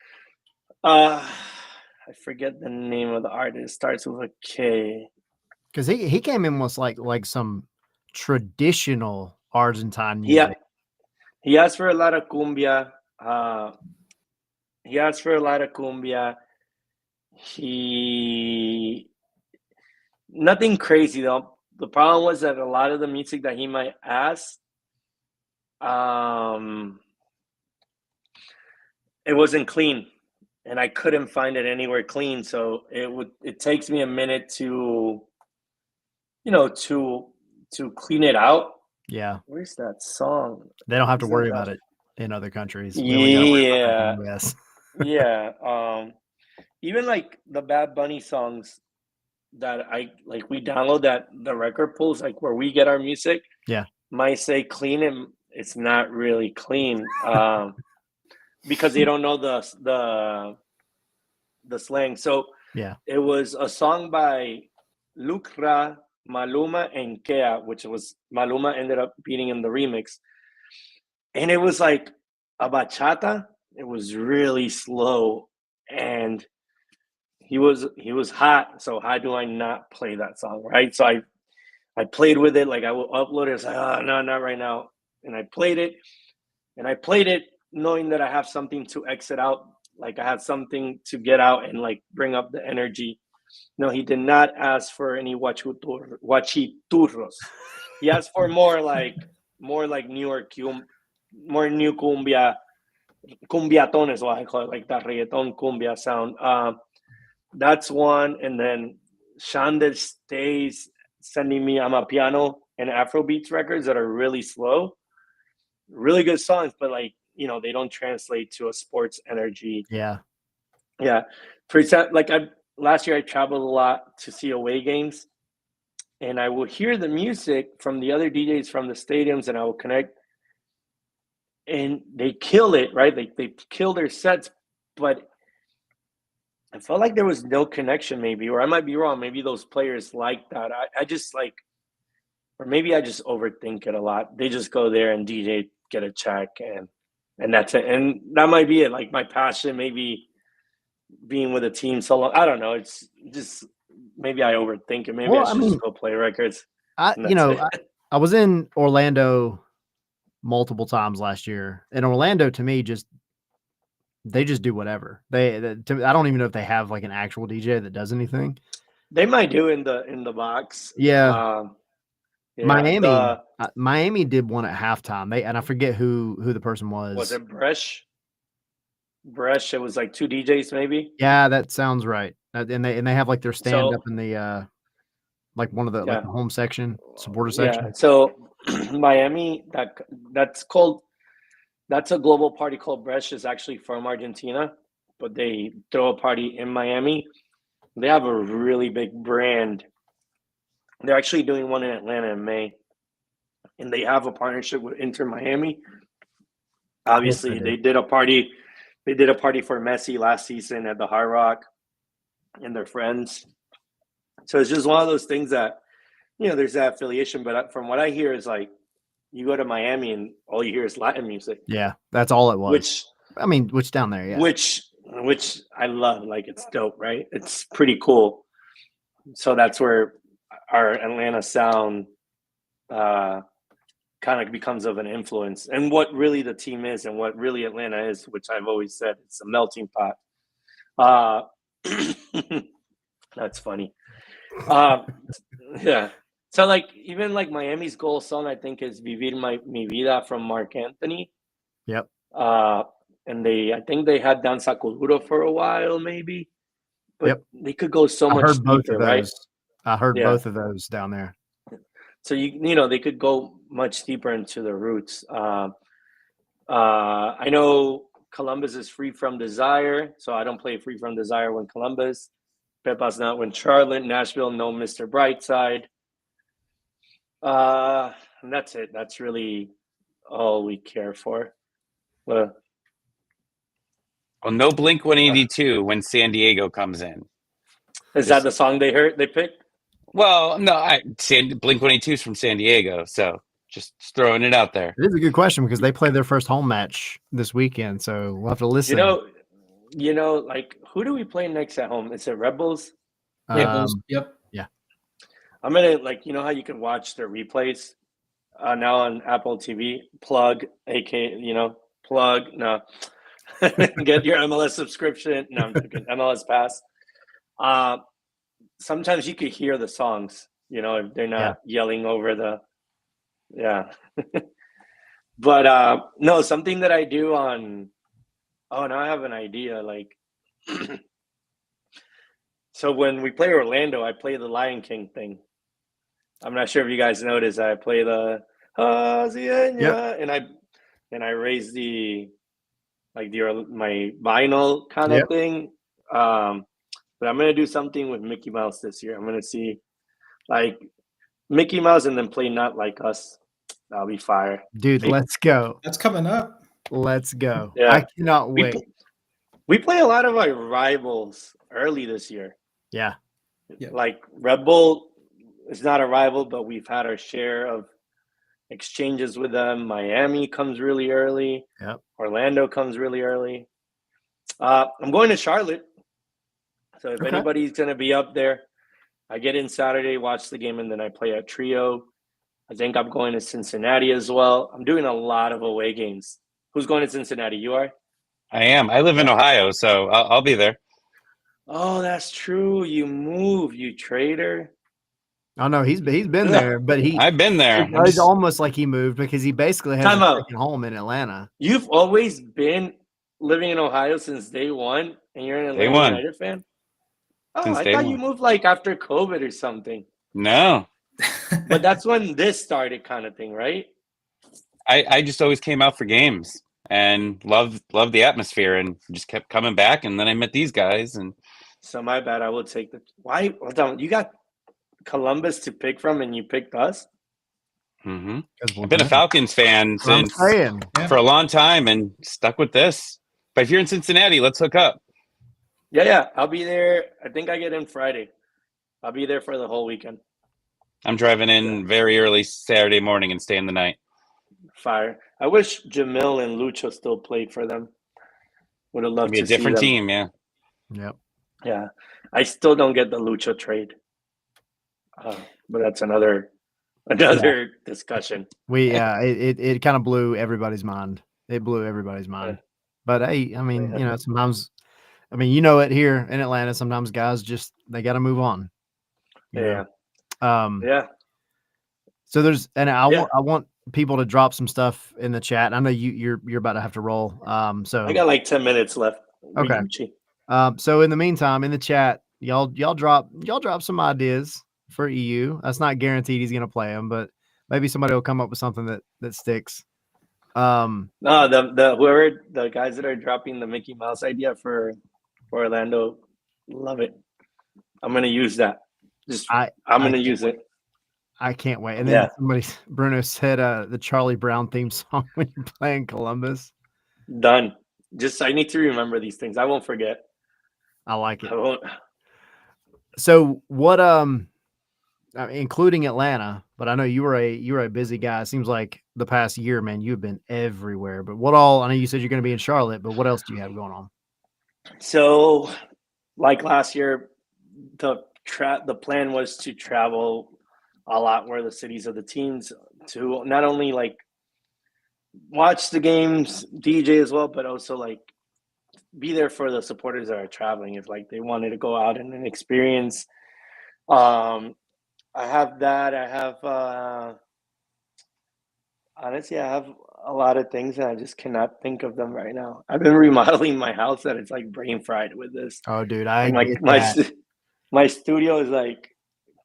I forget the name of the artist. Starts with a K. Because he came in with like some traditional Argentine music. Yeah, he asked for a lot of cumbia. Nothing crazy though. The problem was that a lot of the music that he might ask, it wasn't clean, and I couldn't find it anywhere clean. So it takes me a minute to clean it out. Yeah. Where's that song? They don't have to worry about it in other countries. Yeah. Yes. Yeah. Even like the Bad Bunny songs that we download that the record pools, like where we get our music. Yeah. Might say clean, and it's not really clean. Because they don't know the slang. So yeah, it was a song by Lucra, Maluma, and Kea, which was Maluma ended up beating in the remix. And it was like a bachata. It was really slow, and he was hot. So how do I not play that song, right? So I played with it, like I will upload it. It's like, oh no, not right now. And I played it, knowing that I have something to exit out, like I had something to get out and like bring up the energy. No, he did not ask for any huachiturros. He asked for more like newer more new cumbia, cumbiatón is what I call it, like that reggaeton cumbia sound. That's one. And then Shandel stays sending me Amapiano and Afrobeats records that are really slow, really good songs, but like, they don't translate to a sports energy. Yeah. For example, like last year I traveled a lot to see away games, and I would hear the music from the other DJs from the stadiums, and I would connect, and they kill it, right? They kill their sets, but I felt like there was no connection, maybe, or I might be wrong. Maybe those players like that. I just like, or maybe I just overthink it a lot. They just go there and DJ, get a check, and that's it. And that might be it. Like my passion, maybe being with a team so long. I don't know. It's just maybe I overthink it. Maybe I should just go play records. I was in Orlando multiple times last year, and Orlando to me they just do whatever. I don't even know if they have like an actual DJ that does anything. They might do in the box. Yeah. Miami did one at halftime. And I forget who the person was. Was it Bresh? It was like two DJs maybe. Yeah, that sounds right. And they have like their stand up in the like one of the like the home section, supporter section. Yeah. So Miami, that's a global party called Bresh, is actually from Argentina, but they throw a party in Miami. They have a really big brand. They're actually doing one in Atlanta in May, and they have a partnership with Inter Miami. Obviously, they did a party. They did a party for Messi last season at the Hard Rock, and their friends. So it's just one of those things that, there's that affiliation. But from what I hear is like, you go to Miami and all you hear is Latin music. Yeah, that's all it was. I mean, which down there, yeah. which I love. Like, it's dope, right? It's pretty cool. So that's where our Atlanta sound kind of becomes of an influence, and what really the team is, and what really Atlanta is, which I've always said, it's a melting pot. That's funny. Yeah. So like even like Miami's goal song, I think, is "Vivir Mi Vida" from Mark Anthony. Yep. And I think they had Danza Kuduro for a while, maybe. But Yep. they could go so I much heard both deeper, of right? those. I heard Yeah. both of those down there. So they could go much deeper into the roots. I know Columbus is Free From Desire, so I don't play Free From Desire when Columbus. Pepa's not when Charlotte. Nashville, no Mr. Brightside. And that's it. That's really all we care for. Well, Well, no Blink 182 when San Diego comes in. is that the song they picked? Well, no, Blink 182 is from San Diego, so just throwing it out there. It is a good question because they play their first home match this weekend, so we'll have to listen. Like, who do we play next at home? Is it Rebels? Yep. Yeah. I'm gonna, like, how you can watch the replays now on Apple TV. Plug, plug. No, get your MLS subscription. No, I'm joking. MLS Pass. Sometimes you could hear the songs, if they're not yelling over the. Yeah. But no, something that I do on. Oh, now I have an idea. Like, so when we play Orlando, I play the Lion King thing. I'm not sure if you guys noticed. I play the and I raise my vinyl kind of thing. But I'm gonna do something with Mickey Mouse this year. I'm gonna see like Mickey Mouse and then play Not Like Us. That'll be fire. Dude, let's go. That's coming up. Let's go. Yeah. I cannot wait. We play a lot of our rivals early this year. Yeah. Like Red Bull is not a rival, but we've had our share of exchanges with them. Miami comes really early. Yep. Orlando comes really early. I'm going to Charlotte. So if anybody's going to be up there, I get in Saturday, watch the game, and then I play at Trio. I think I'm going to Cincinnati as well. I'm doing a lot of away games. Who's going to Cincinnati? You are? I am. I live in Ohio, so I'll be there. Oh, that's true. You move, you traitor. Oh no, he's been there, but I've been there. It's almost like he moved because he basically has a second home in Atlanta. You've always been living in Ohio since day one, and you're an Atlanta United fan? Oh, I thought you moved like after COVID or something. No. But that's when this started, kind of thing, right? I just always came out for games and loved the atmosphere and just kept coming back, and then I met these guys. And so my bad. I will take why? Hold on. You got Columbus to pick from, and you picked us. Mm-hmm. I've been a Falcons fan for a long time and stuck with this. But if you're in Cincinnati, let's hook up. Yeah. I'll be there. I think I get in Friday. I'll be there for the whole weekend. I'm driving in very early Saturday morning and staying the night. Fire. I wish Jamil and Lucho still played for them. Would have loved to see them. Be a different team, yeah. Yep. Yeah. I still don't get the Lucho trade. But that's another discussion. It kind of blew everybody's mind. It blew everybody's mind. Yeah. But hey, I mean, sometimes, it here in Atlanta. Sometimes guys they got to move on. Yeah. Yeah. So I want people to drop some stuff in the chat. I know you're about to have to roll. So I got like 10 minutes left. Okay. So in the meantime, in the chat, y'all drop some ideas for EU. That's not guaranteed he's going to play them, but maybe somebody will come up with something that sticks. No, the guys that are dropping the Mickey Mouse idea for Orlando, love it. I'm going to use that. I'm going to use it. I can't wait. And then Bruno said the Charlie Brown theme song when you're playing Columbus. Done. I need to remember these things. I won't forget. I like it. I won't. So what including Atlanta. But I know you were a busy guy. It seems like the past year, man, you've been everywhere. But what all? I know you said you're going to be in Charlotte, but what else do you have going on? So, like last year, the plan was to travel a lot more the cities of the teams to not only like watch the games, DJ as well, but also like be there for the supporters that are traveling if like they wanted to go out and an experience. I have that. I have honestly, I have a lot of things and I just cannot think of them right now. I've been remodeling my house and it's like brain fried with this. Oh, dude, I And get that. my studio is like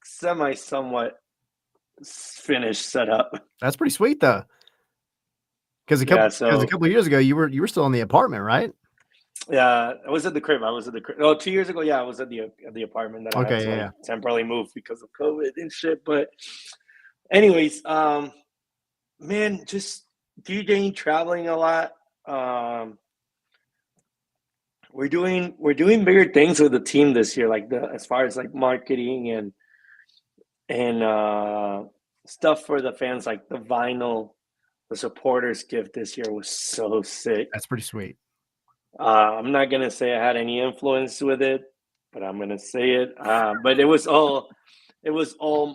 somewhat finished set up. That's pretty sweet though. Because a couple of years ago, you were still in the apartment, right? Yeah, I was at the crib. Oh, 2 years ago, yeah, I was at the apartment that I had to like, temporarily move because of COVID and shit. But anyways, man, just DJing, traveling a lot. We're doing bigger things with the team this year, like as far as like marketing and stuff for the fans, like the vinyl, the supporters gift this year was so sick. That's pretty sweet. I'm not gonna say I had any influence with it, but I'm gonna say it. But it was all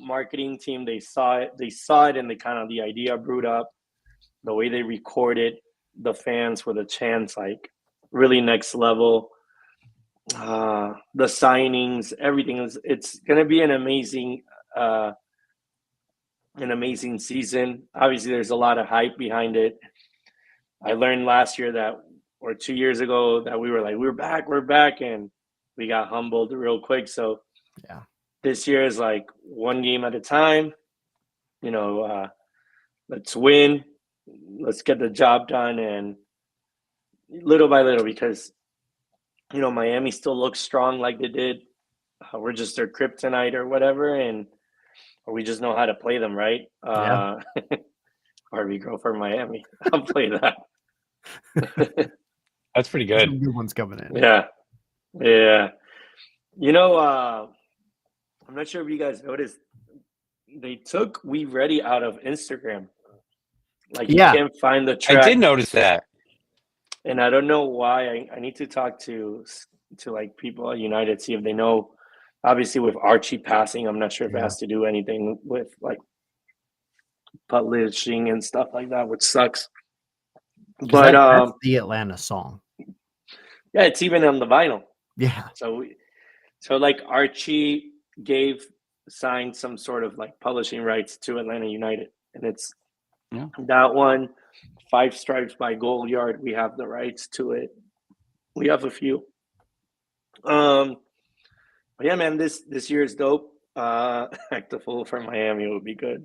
marketing team. They saw it, and the idea brewed up. The way they recorded the fans with a chance, like really next level. The signings, everything it's gonna be an amazing season. Obviously, there's a lot of hype behind it. I learned last year or 2 years ago that we were like, we're back, and we got humbled real quick. So yeah, this year is like one game at a time. Let's win. Let's get the job done, and little by little, because Miami still looks strong like they did. We're just their kryptonite or whatever, or we just know how to play them, right? Yeah. Harvey Girl for Miami. I'll play that. That's pretty good. Some good ones coming in. Yeah. I'm not sure if you guys noticed, they took We Ready out of Instagram. Like, you can't find the track. I did notice that. And I don't know why. I need to talk to like people at United, see if they know. Obviously, with Archie passing, I'm not sure if it has to do anything with like publishing and stuff like that, which sucks. But that's the Atlanta song. Yeah, it's even on the vinyl. Yeah. So like Archie signed some sort of like publishing rights to Atlanta United, and it's that one. 5 Stripes by Goliard. We have the rights to it. We have a few. But yeah, man, this year is dope. Act the Fool for Miami would be good.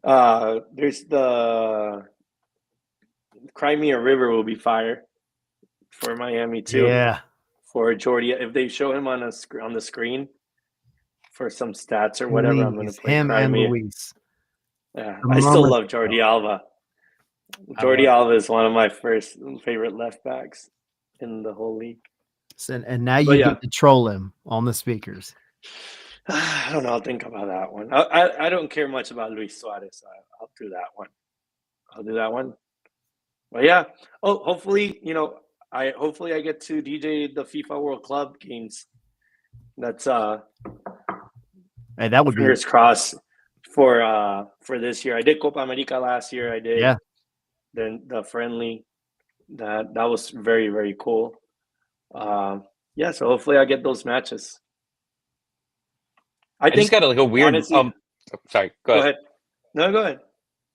There's the Crimea River will be fire for Miami too. Yeah. For Jordi, if they show him on the screen for some stats or whatever, I'm going to play him Crimea. and Luis. Yeah, I still love Jordi Alba. Jordi Alba is one of my first favorite left backs in the whole league. And now you get to troll him on the speakers. I don't know. I'll think about that one. I don't care much about Luis Suarez. So I'll do that one. But yeah. Oh, hopefully, I get to DJ the FIFA World Club games. That's hey, that would fingers crossed for this year. I did Copa America last year. I did then the friendly. That was very, very cool. So hopefully I get those matches. I think just got like a weird. Honestly, sorry, go ahead. No, go ahead.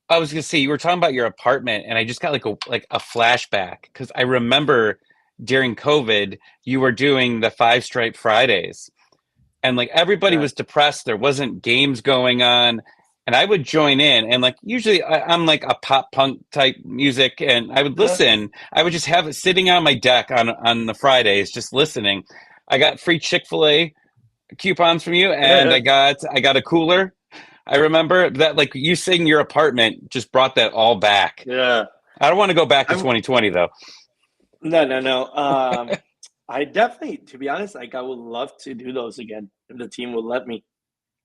I was gonna say, you were talking about your apartment, and I just got like a flashback, because I remember during COVID you were doing the 5 Stripe Fridays, and like everybody was depressed. There wasn't games going on, and I would join in, and like usually I'm like a pop punk type music, and I would listen. I would just have it sitting on my deck on the Fridays, just listening. I got free Chick-fil-A coupons from you, and I got a cooler. I remember that, like, you saying your apartment just brought that all back. Yeah. I don't want to go back to 2020 though. No. I definitely, to be honest, like I would love to do those again if the team would let me.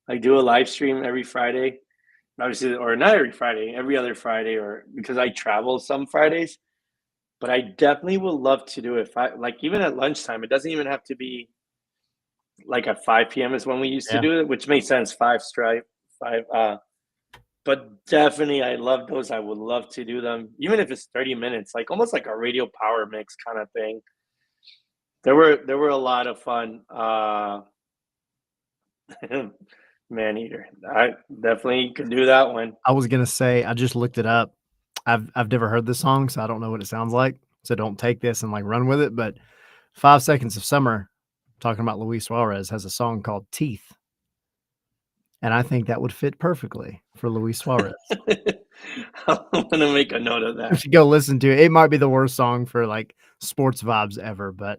Like do a live stream every Friday, obviously, or not every Friday, every other Friday, or because I travel some Fridays. But I definitely would love to do it. If I like even at lunchtime, it doesn't even have to be like at 5 p.m. is when we used to Yeah. do it, which makes sense. Five. But definitely, I love those. I would love to do them, even if it's 30 minutes, like almost like a radio power mix kind of thing. There were a lot of fun. Man Eater, I definitely could do that one. I was gonna say I just looked it up. I've never heard this song, so I don't know what it sounds like. So don't take this and like run with it. But 5 Seconds of Summer, talking about Luis Suarez, has a song called Teeth. And I think that would fit perfectly for Luis Suarez. I'm gonna make a note of You that. should go listen to it. It might be the worst song for like sports vibes ever, but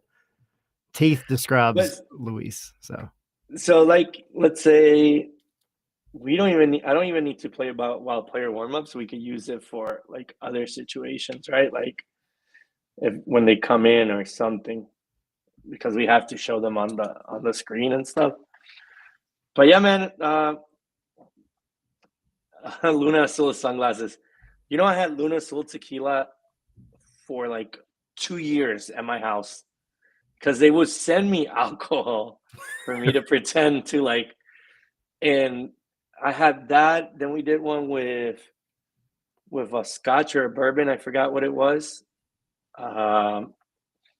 Teeth describes Luis. So, like, let's say I don't even need to play about while player warm-ups. We could use it for like other situations, right? Like if when they come in or something, because we have to show them on the screen and stuff. But yeah, man, Luna Azul sunglasses. You know, I had Luna Azul tequila for like 2 years at my house because they would send me alcohol for me to pretend to like. And I had that. Then we did one with a scotch or a bourbon. I forgot what it was.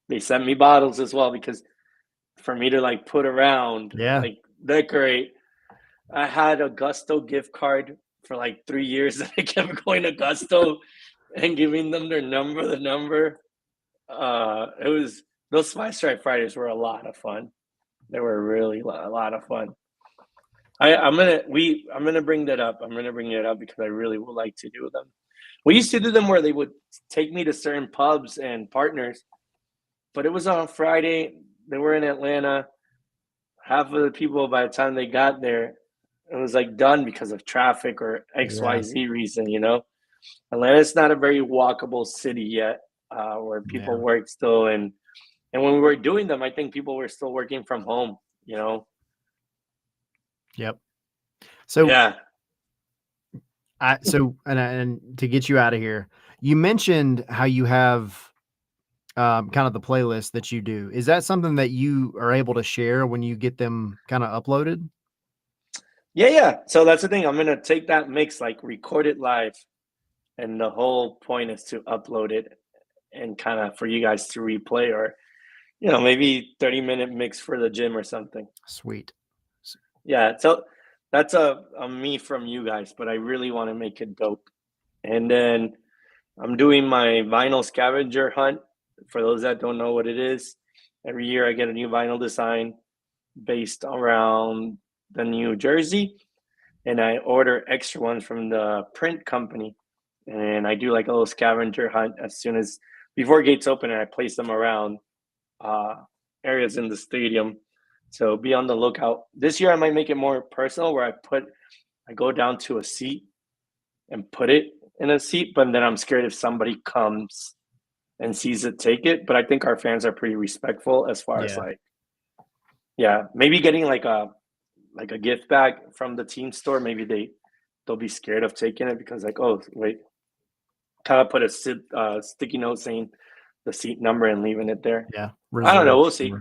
They sent me bottles as well because for me to like put around, Yeah. like decorate. I had a Gusto gift card for like 3 years and I kept going to Gusto and giving them the number. It was those Spice Stripe Fridays were a lot of fun. They were really a lot of fun. I'm gonna bring that up. I'm gonna bring it up because I really would like to do them. We used to do them where they would take me to certain pubs and partners, but it was on a Friday. They were in Atlanta. Half of the people by the time they got there, it was like done because of traffic or XYZ reason, you know. Atlanta's not a very walkable city yet, where people work still and when we were doing them, I think people were still working from home, you know. Yep. So yeah. And to get you out of here, you mentioned how you have kind of the playlist that you do. Is that something that you are able to share when you get them kind of uploaded? Yeah. So that's the thing. I'm gonna take that mix, like record it live, and the whole point is to upload it and kind of for you guys to replay or, you know, maybe 30-minute mix for the gym or something. Sweet. Yeah. So that's a me from you guys, but I really want to make it dope. And then I'm doing my vinyl scavenger hunt. For those that don't know what it is, every year I get a new vinyl design based around the New Jersey, and I order extra ones from the print company, and I do like a little scavenger hunt as soon as before gates open, and I place them around areas in the stadium. So be on the lookout. This year I might make it more personal, where I go down to a seat and put it in a seat, but then I'm scared if somebody comes and sees it, take it. But I think our fans are pretty respectful as far as like, maybe getting like a gift bag from the team store. Maybe they'll be scared of taking it because like, oh wait, kind of put a sticky note saying the seat number and leaving it there. Yeah, I don't know. We'll see.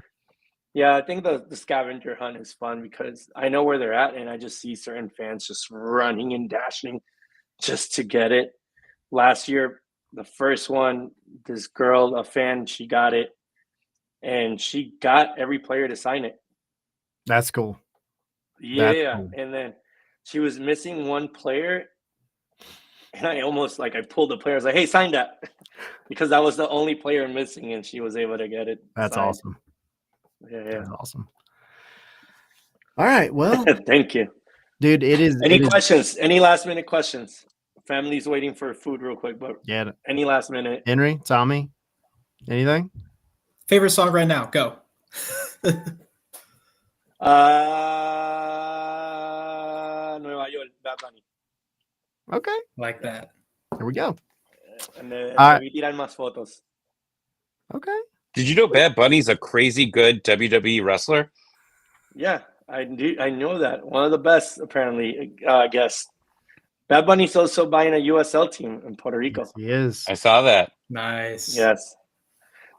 Yeah, I think the scavenger hunt is fun because I know where they're at, and I just see certain fans just running and dashing just to get it. Last year, the first one, this girl, a fan, she got it, and she got every player to sign it. That's cool. Yeah, cool. And then she was missing one player, and I almost I pulled the player. I was like, "Hey, sign that," because that was the only player missing, and she was able to get it. That's signed. Awesome. Yeah, that's awesome. All right, well, thank you, dude. Any questions? Any last minute questions? Family's waiting for food real quick, but any last minute? Henry, Tommy, anything? Favorite song right now? Go. Nueva York, Bad Bunny. Okay, like that. Here we go. And tirar más fotos. Okay. Did you know Bad Bunny's a crazy good WWE wrestler? Yeah, I do. I know that. One of the best, apparently. I guess Bad Bunny's also buying a USL team in Puerto Rico. Yes, he is. I saw that. Nice. Yes.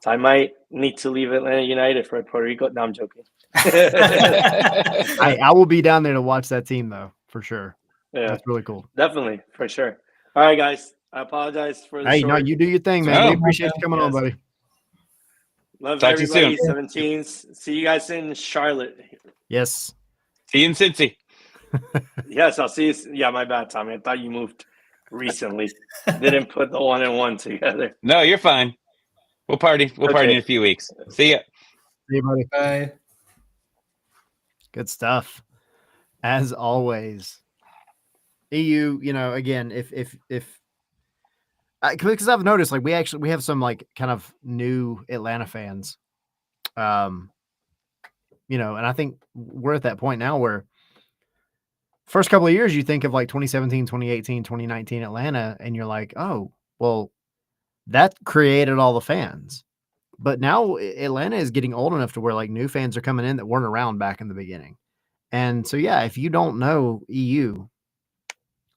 So I might need to leave Atlanta United for Puerto Rico. No, I'm joking. I will be down there to watch that team though, for sure. Yeah, That's really cool. definitely, for sure. All right, guys. I apologize for the Hey, no, short. you do your thing, man. No. We appreciate you coming on, Yes. buddy. Love Talk to you everybody. soon. 17s. See you guys in Charlotte. Yes. See you in Cincy. Yes, I'll see you. Yeah, my bad, Tommy. I thought you moved recently. Didn't put the 1 and 1 together. No, you're fine. We'll party. We'll party Okay. in a few weeks. See ya. See you, buddy. Bye. Good stuff. As always. EU, again, if because I've noticed like we have some like kind of new Atlanta fans. And I think we're at that point now where first couple of years you think of like 2017, 2018, 2019 Atlanta, and you're like, oh, well, that created all the fans. But now Atlanta is getting old enough to where like new fans are coming in that weren't around back in the beginning. And so, yeah, if you don't know EU,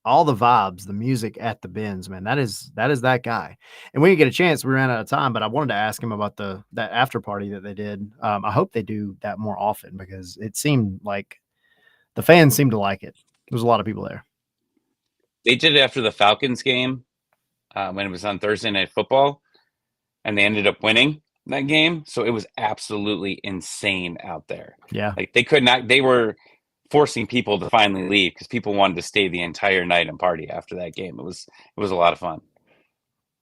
all the vibes, the music at the Benz, man, that is that guy. And we didn't get a chance. We ran out of time, but I wanted to ask him about that after party that they did. I hope they do that more often because it seemed like the fans seemed to like it. There's a lot of people there. They did it after the Falcons game when it was on Thursday Night Football, and they ended up winning that game. So it was absolutely insane out there. Yeah. Like they were forcing people to finally leave because people wanted to stay the entire night and party after that game. It was a lot of fun.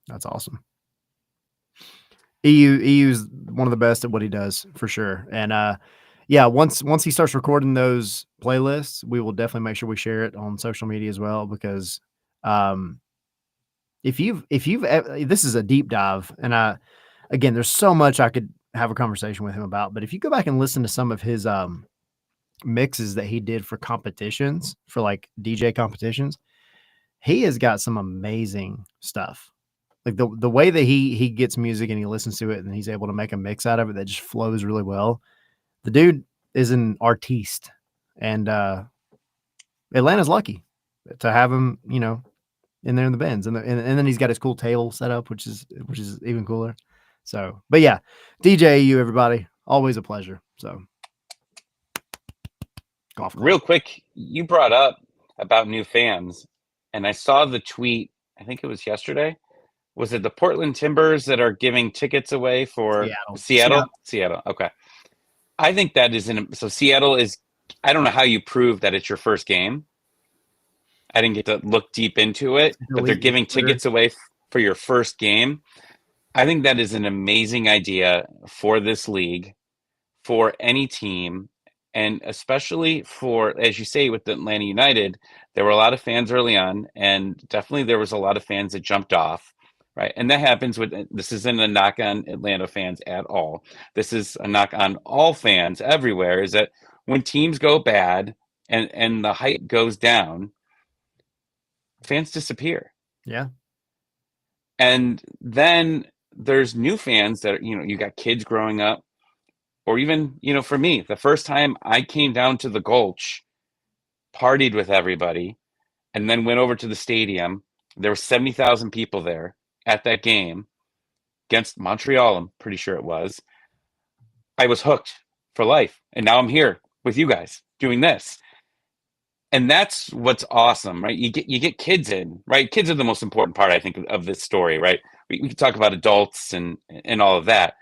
That's awesome. EU's one of the best at what he does for sure. And yeah, once he starts recording those playlists, we will definitely make sure we share it on social media as well because if you've this is a deep dive, and again, there's so much I could have a conversation with him about, but if you go back and listen to some of his mixes that he did for competitions, for like DJ competitions, he has got some amazing stuff. Like the way that he gets music and he listens to it and he's able to make a mix out of it that just flows really well. The dude is an artiste, and Atlanta's lucky to have him, in there in the Benz, and then he's got his cool table set up, which is even cooler. So, but yeah, DJ, you everybody, always a pleasure. So, golf club. Real quick, you brought up about new fans, and I saw the tweet. I think it was yesterday. Was it the Portland Timbers that are giving tickets away for Seattle? Okay. I think that is so Seattle is, I don't know how you prove that it's your first game. I didn't get to look deep into it, but they're giving tickets away for your first game. I think that is an amazing idea for this league, for any team, and especially for, as you say, with the Atlanta United, there were a lot of fans early on, and definitely there was a lot of fans that jumped off. Right. And that happens this isn't a knock on Atlanta fans at all. This is a knock on all fans everywhere, is that when teams go bad and the hype goes down, fans disappear. Yeah. And then there's new fans that, you got kids growing up, or even, for me, the first time I came down to the Gulch, partied with everybody, and then went over to the stadium, there were 70,000 people there at that game against Montreal, I'm pretty sure it was. I was hooked for life. And now I'm here with you guys doing this. And that's what's awesome, right? You get kids in, right? Kids are the most important part, I think, of this story, right? We can talk about adults and all of that.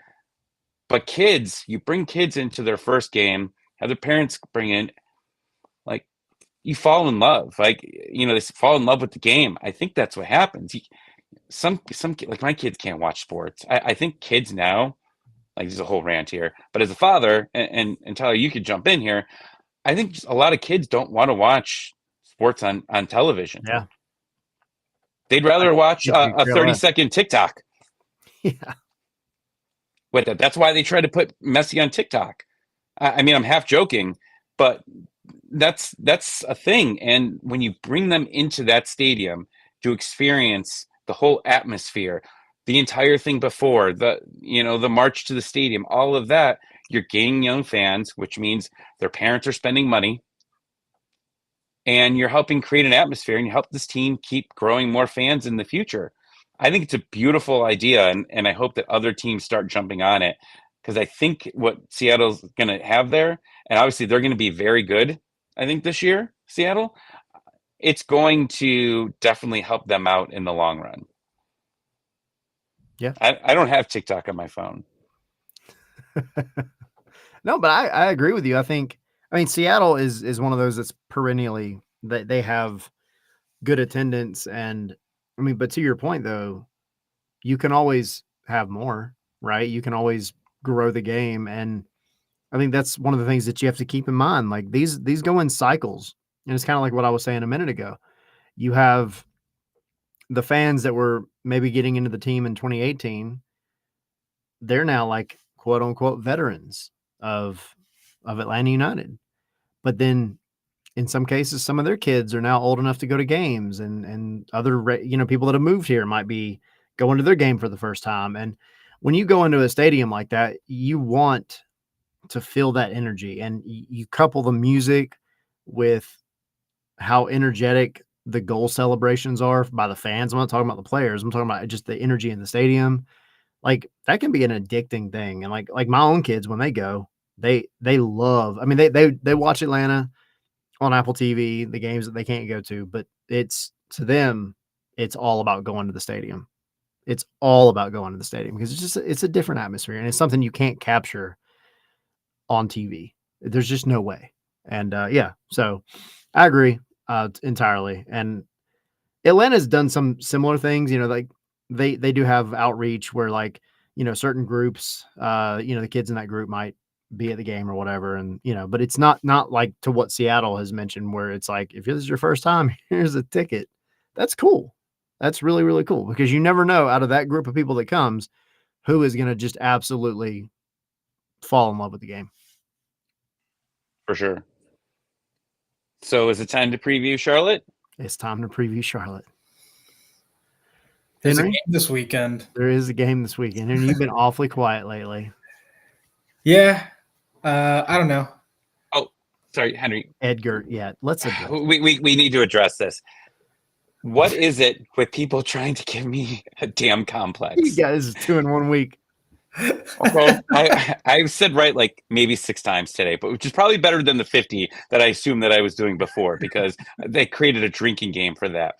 But kids, you bring kids into their first game, have their parents bring in, like, you fall in love. Like, they fall in love with the game. I think that's what happens. Some like my kids can't watch sports. I think kids now, like, there's a whole rant here, but as a father, and Tyler, you could jump in here. I think a lot of kids don't want to watch sports on television. Yeah. They'd rather watch a 30-second TikTok. Yeah. That's why they try to put Messi on TikTok. I mean, I'm half joking, but that's a thing. And when you bring them into that stadium to experience the whole atmosphere, the entire thing before the march to the stadium, all of that, you're gaining young fans, which means their parents are spending money, and you're helping create an atmosphere, and you help this team keep growing more fans in the future. I think it's a beautiful idea, and I hope that other teams start jumping on it, because I think what Seattle's going to have there, and obviously they're going to be very good, I think, this year, Seattle, it's going to definitely help them out in the long run. Yeah. I don't have TikTok on my phone. No, but I agree with you. I mean, Seattle is one of those that's perennially that they have good attendance, and I mean, but to your point though, you can always have more, right? You can always grow the game, and I think that's one of the things that you have to keep in mind. Like these go in cycles, and it's kind of like what I was saying a minute ago. You have the fans that were maybe getting into the team in 2018. They're now like quote unquote veterans of Atlanta United. But then in some cases, some of their kids are now old enough to go to games, and other, people that have moved here might be going to their game for the first time. And when you go into a stadium like that, you want to feel that energy, and you couple the music with how energetic the goal celebrations are by the fans. I'm not talking about the players. I'm talking about just the energy in the stadium. Like that can be an addicting thing. And like my own kids, when they go, they love, I mean, they watch Atlanta on Apple TV, the games that they can't go to, but it's, to them, it's all about going to the stadium. It's all about going to the stadium because it's a different atmosphere, and it's something you can't capture on TV. There's just no way. And so I agree entirely. And Atlanta's done some similar things, like they do have outreach where certain groups, the kids in that group might be at the game or whatever. And, but it's not like to what Seattle has mentioned, where it's like, if this is your first time, here's a ticket. That's cool. That's really, really cool, because you never know out of that group of people that comes, who is going to just absolutely fall in love with the game. For sure. So is it time to preview Charlotte? It's time to preview Charlotte. There's Henry? a game this weekend. There is a game this weekend, and you've been awfully quiet lately. Yeah. I don't know. Oh, sorry, Henry. Edgar, yeah, let's address it. We need to address this. What is it with people trying to give me a damn complex? You guys 2 in 1 week. Well, I've said right like maybe 6 times today, but which is probably better than the 50 that I assumed that I was doing before, because they created a drinking game for that.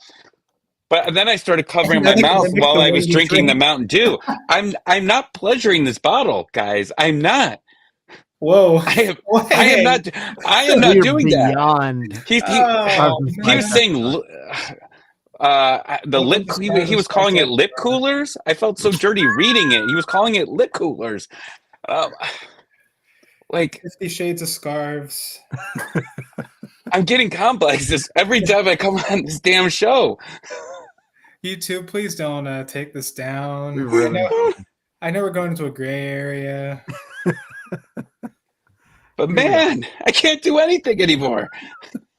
But then I started covering my mouth while I was drinking the Mountain Dew. I'm not pleasuring this bottle, guys. I'm not. Whoa! I am not doing that. He was saying the lip. He was calling it lip coolers. I felt so dirty reading it. He was calling it lip coolers. Like 50 Shades of Scarves. I'm getting complexes every time I come on this damn show. YouTube, please don't take this down. Really I know we're going into a gray area. But man, I can't do anything anymore.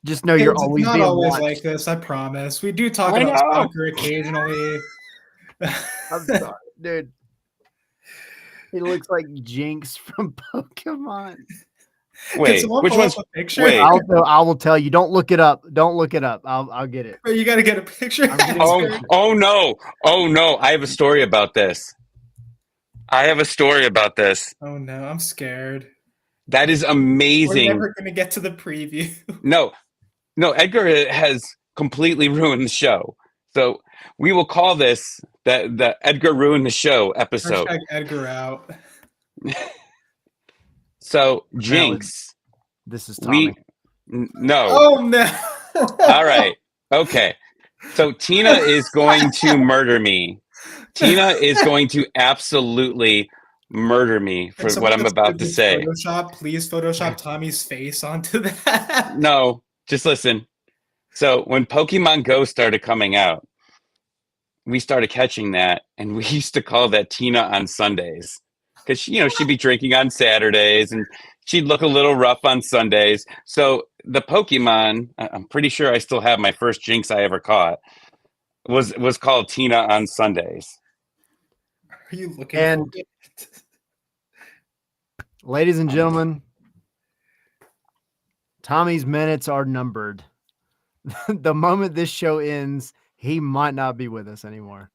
Just know you're It's always not being always watched. like this, I promise. We do talk I about know. soccer occasionally. I'm sorry, dude. He looks like Jinx from Pokemon. Wait, someone which pull one's? up a picture? Wait. I will tell you. Don't look it up. Don't look it up. I'll get it. You got to get a picture. I'm getting Oh no! I have a story about this. Oh no, I'm scared. That is We're amazing. never going to get to the preview. No, Edgar has completely ruined the show. So we will call this the Edgar ruined the show episode. Hashtag Edgar out. So Jinx, This is Tommy. no. Oh no. All right. Okay. So Tina is going to murder me. Tina is going to absolutely murder me for what I'm about to say. Please Photoshop Tommy's face onto that. No, just listen. So when Pokemon Go started coming out, we started catching that, and we used to call that Tina on Sundays, because she'd be drinking on Saturdays, and she'd look a little rough on Sundays. So the Pokemon, I'm pretty sure I still have my first Jinx I ever caught, was called Tina on Sundays. Are you looking And- for it? Ladies and gentlemen, Tommy's minutes are numbered. The moment this show ends, he might not be with us anymore.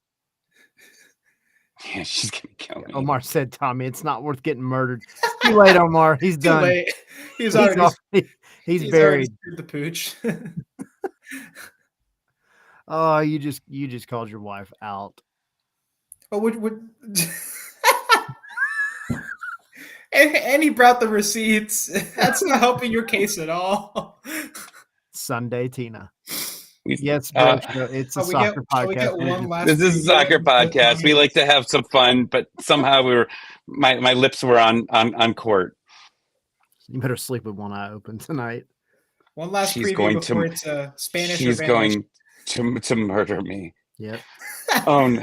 Yeah, she's gonna kill me. Omar said, "Tommy, it's not worth getting murdered." It's too late, Omar. He's Too done. late. He's already He's already buried. screwed the pooch. Oh, you just called your wife out. Oh, would and he brought the receipts. That's not helping your case at all. Sunday, Tina. We- Yes, uh, bro. It's a Shall soccer we get podcast. one last This is a preview soccer and put podcast. Tommy We in like this? to have some fun, but somehow my lips were on court. You better sleep with one eye open tonight. One last She's preview going before to- it's Spanish. She's or going to murder me. Yep. Oh, no.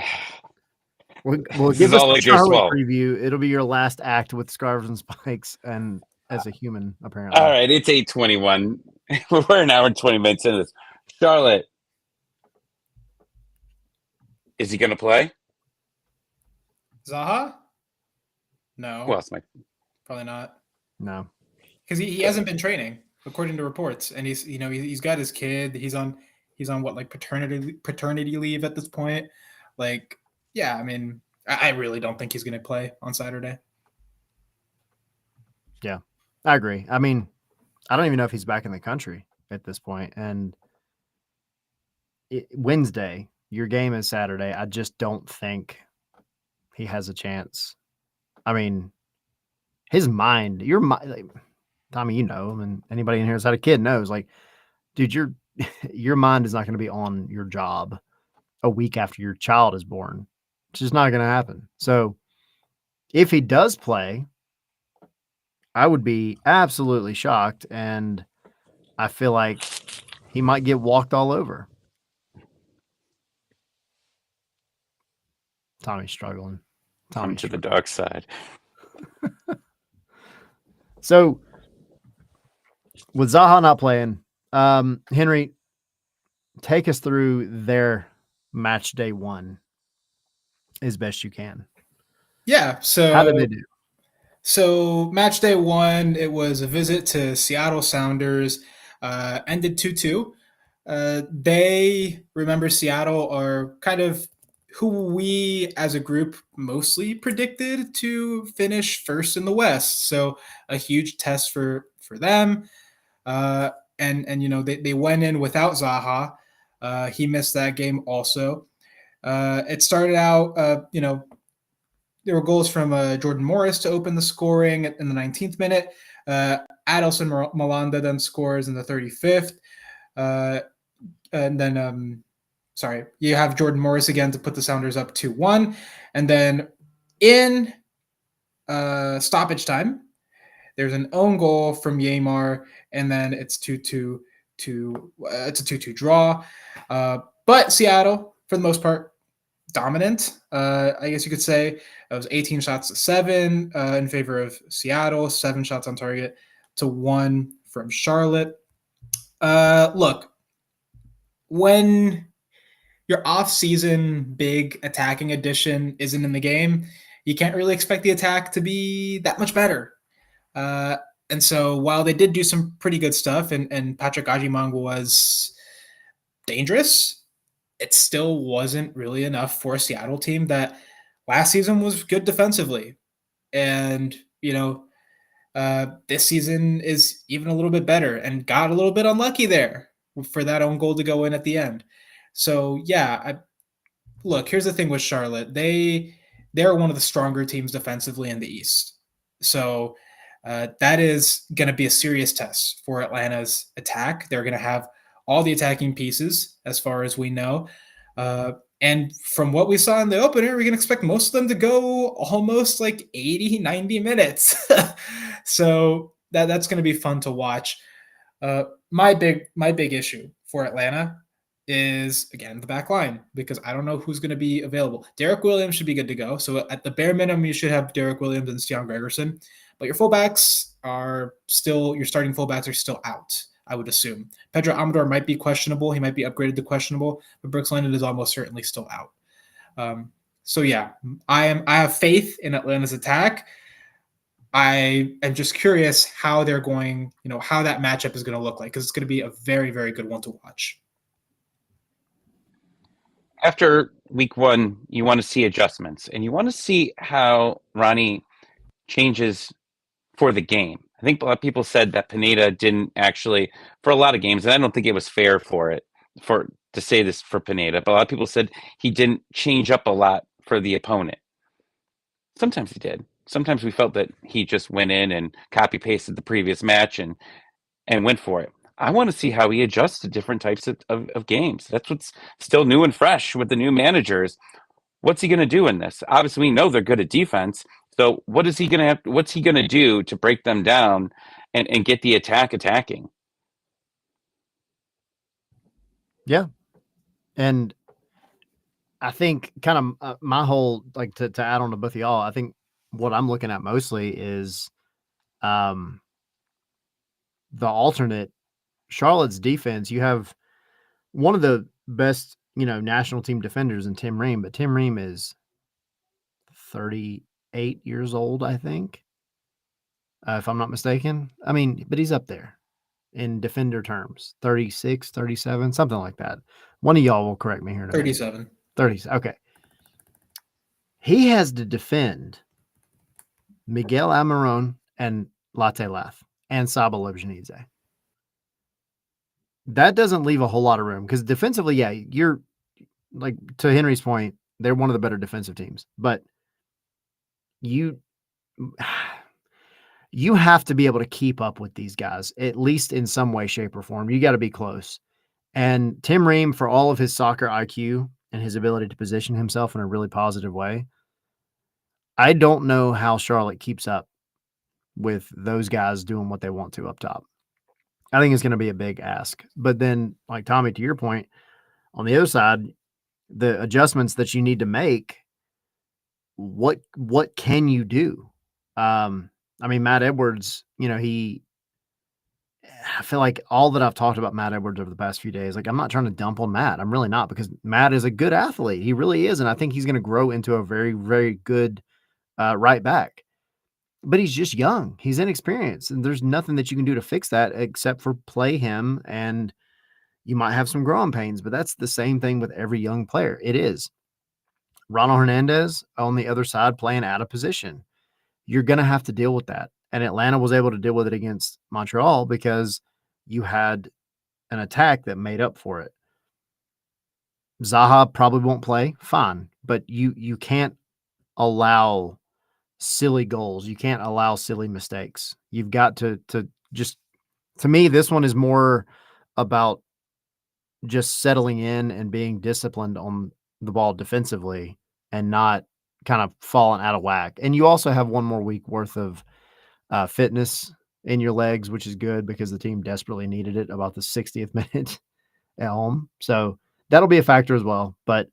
We'll This give is us all the I just Charlotte swallowed. preview. It'll be your last act with scarves and spikes, and as a human, apparently. All right, it's 8:21. We're an hour and 20 minutes into this. Charlotte, is he going to play? Zaha? No, Who else? probably not. No. Because he hasn't been training, according to reports, and he's got his kid. He's on what, like paternity leave at this point. Like, yeah, I mean, I really don't think he's going to play on Saturday. I agree. I mean, I don't even know if he's back in the country at this point. And Wednesday, your game is Saturday. I just don't think he has a chance. I mean, his mind, your mind, like, Tommy, you know him, and anybody in here who's had a kid knows, like, dude, your mind is not going to be on your job a week after your child is born. It's just not going to happen. So if he does play, I would be absolutely shocked, and I feel like he might get walked all over. Tommy's struggling. Come to the dark side. So with Zaha not playing, Henry, take us through their match day one as best you can. Yeah. So How did they do? So match day one, it was a visit to Seattle Sounders, ended 2-2. They, remember, Seattle are kind of who we as a group mostly predicted to finish first in the West. So a huge test for them. And you know, they went in without Zaha. He missed that game also. It started out, you know, there were goals from Jordan Morris to open the scoring in the 19th minute. Adelson Malanda then scores in the 35th. And then, you have Jordan Morris again to put the Sounders up 2-1. And then in stoppage time, there's an own goal from Yeimar, and then it's 2-2. It's a 2-2 draw. But Seattle, for the most part, dominant. I guess you could say it was 18 shots to 7 in favor of Seattle, 7 shots on target to 1 from Charlotte. Look, when your off-season big attacking addition isn't in the game, you can't really expect the attack to be that much better. And so while they did do some pretty good stuff, and Patrick Ajimang was dangerous, it still wasn't really enough for a Seattle team that last season was good defensively. And, you know, this season is even a little bit better and got a little bit unlucky there for that own goal to go in at the end. So, yeah, look, here's the thing with Charlotte. They're one of the stronger teams defensively in the East. So that is going to be a serious test for Atlanta's attack. They're going to have all the attacking pieces, as far as we know. And from what we saw in the opener, we can expect most of them to go almost like 80, 90 minutes. So that's going to be fun to watch. My big issue for Atlanta is, again, the back line, because I don't know who's going to be available. Derek Williams should be good to go. So at the bare minimum, you should have Derek Williams and Stian Gregerson. But your starting fullbacks are still out, I would assume. Pedro Amador might be questionable. He might be upgraded to questionable, but Brooks Lennon is almost certainly still out. So yeah, I have faith in Atlanta's attack. I am just curious how they're going, how that matchup is going to look like, because it's going to be a very, very good one to watch. After week 1, you want to see adjustments, and you want to see how Ronnie changes for the game. I think a lot of people said that Pineda didn't actually, for a lot of games, and I don't think it was fair to say this for Pineda, but a lot of people said he didn't change up a lot for the opponent. Sometimes he did. Sometimes we felt that he just went in and copy pasted the previous match and went for it. I want to see how he adjusts to different types of games. That's what's still new and fresh with the new managers. What's he going to do in this? Obviously, we know they're good at defense. So what's he going to do to break them down and get the attacking? Yeah. And I think kind of my whole, like to add on to both of y'all, I think what I'm looking at mostly is the alternate Charlotte's defense. You have one of the best, national team defenders in Tim Ream, but Tim Ream is 38 years old, I think, if I'm not mistaken. I mean, but he's up there in defender terms, 36, 37, something like that. One of y'all will correct me here in a minute. 37. 30s. Okay. He has to defend Miguel Almiron and Latte Lath and Saba Lebjanidze. That doesn't leave a whole lot of room because defensively, yeah, you're like, to Henry's point, they're one of the better defensive teams, but you have to be able to keep up with these guys, at least in some way, shape, or form. You got to be close. And Tim Ream, for all of his soccer IQ and his ability to position himself in a really positive way, I don't know how Charlotte keeps up with those guys doing what they want to up top. I think it's going to be a big ask. But then, like Tommy, to your point, on the other side, the adjustments that you need to make, what can you do? I mean, Matt Edwards, I feel like all that I've talked about Matt Edwards over the past few days, like I'm not trying to dump on Matt. I'm really not, because Matt is a good athlete. He really is. And I think he's going to grow into a very, very good right back. But he's just young. He's inexperienced. And there's nothing that you can do to fix that except for play him. And you might have some growing pains, but that's the same thing with every young player. It is. Ronald Hernandez on the other side playing out of position. You're going to have to deal with that. And Atlanta was able to deal with it against Montreal because you had an attack that made up for it. Zaha probably won't play, fine, but you can't allow silly goals. You can't allow silly mistakes. You've got to just, to me, this one is more about just settling in and being disciplined on the ball defensively and not kind of falling out of whack. And you also have one more week worth of fitness in your legs, which is good because the team desperately needed it about the 60th minute at home. So that'll be a factor as well. But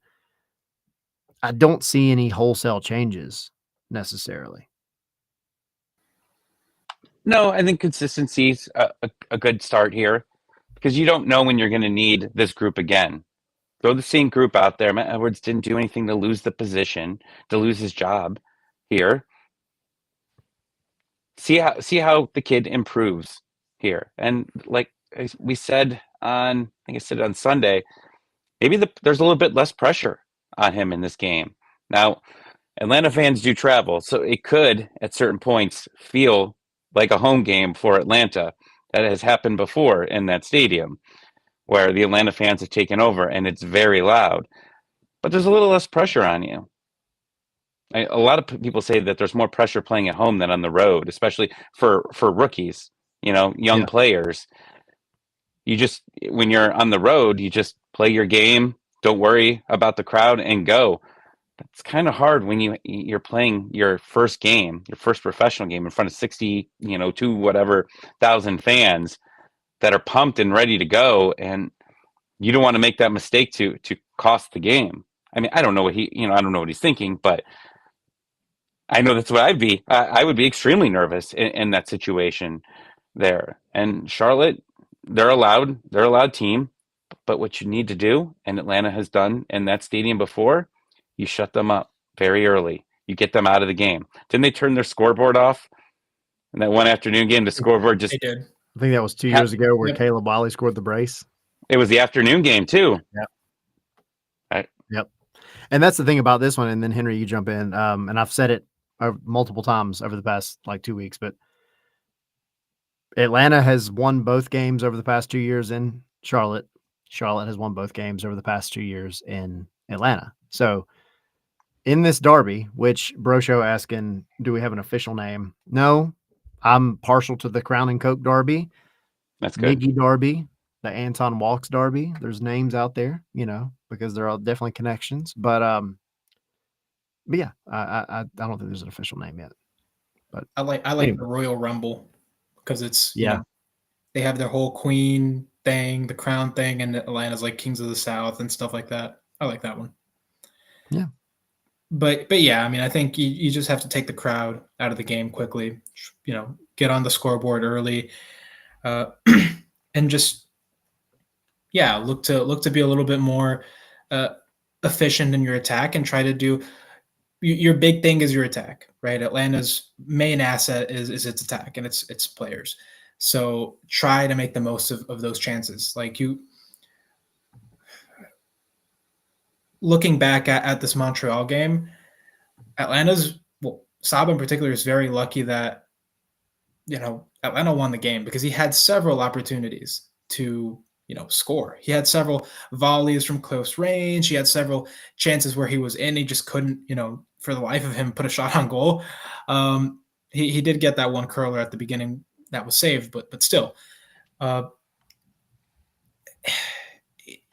I don't see any wholesale changes necessarily. No, I think consistency's a good start here, because you don't know when you're going to need this group again. Throw the same group out there. Matt Edwards didn't do anything to lose the position, to lose his job here. See how the kid improves here. And like we said I think I said on Sunday, maybe there's a little bit less pressure on him in this game. Now, Atlanta fans do travel, so it could at certain points feel like a home game for Atlanta. That has happened before in that stadium, where the Atlanta fans have taken over and it's very loud. But there's a little less pressure on you. A lot of people say that there's more pressure playing at home than on the road, especially for rookies, young players. You just, when you're on the road, you just play your game, don't worry about the crowd, and go. It's kind of hard when you're playing your first game, your first professional game in front of 60, to whatever thousand fans that are pumped and ready to go, and you don't want to make that mistake to cost the game. I mean, I don't know what I don't know what he's thinking, but I know that's what I'd be. I would be extremely nervous in that situation there. And Charlotte, they're a loud team, but what you need to do, and Atlanta has done in that stadium before, you shut them up. very early. You get them out of the game. Didn't they turn their scoreboard off in that one afternoon game? The scoreboard just They did. I think that was 2 Ha- years ago where Yep. Caleb Wiley scored the brace. it was the afternoon game too. Yep. And that's the thing about this one. And then Henry, you jump in. And I've said it multiple times over the past 2 weeks, but Atlanta has won both games over the past 2 years in Charlotte. Charlotte has won both games over the past 2 years in Atlanta. So in this derby, which Brosho asking, do we have an official name? No, I'm partial to the Crown and Coke derby, That's good. Miggy derby, the Anton Walks derby. There's names out there, because there are definitely connections. But yeah, I don't think there's an official name yet. But I like Anyway. the Royal Rumble because it's Yeah. they have their whole Queen thing, the Crown thing, and Atlanta's like Kings of the South and stuff like that. I like that one. Yeah. But yeah, I mean, I think you just have to take the crowd out of the game quickly. Get on the scoreboard early, and just look to be a little bit more efficient in your attack and try to do. Your big thing is your attack, right? Atlanta's main asset is its attack and its players. So try to make the most of those chances. Like looking back at this Montreal game, Saba in particular is very lucky that Atlanta won the game because he had several opportunities to score. He had several volleys from close range. He had several chances where he was in. He just couldn't, for the life of him, put a shot on goal. He did get that one curler at the beginning that was saved, but still,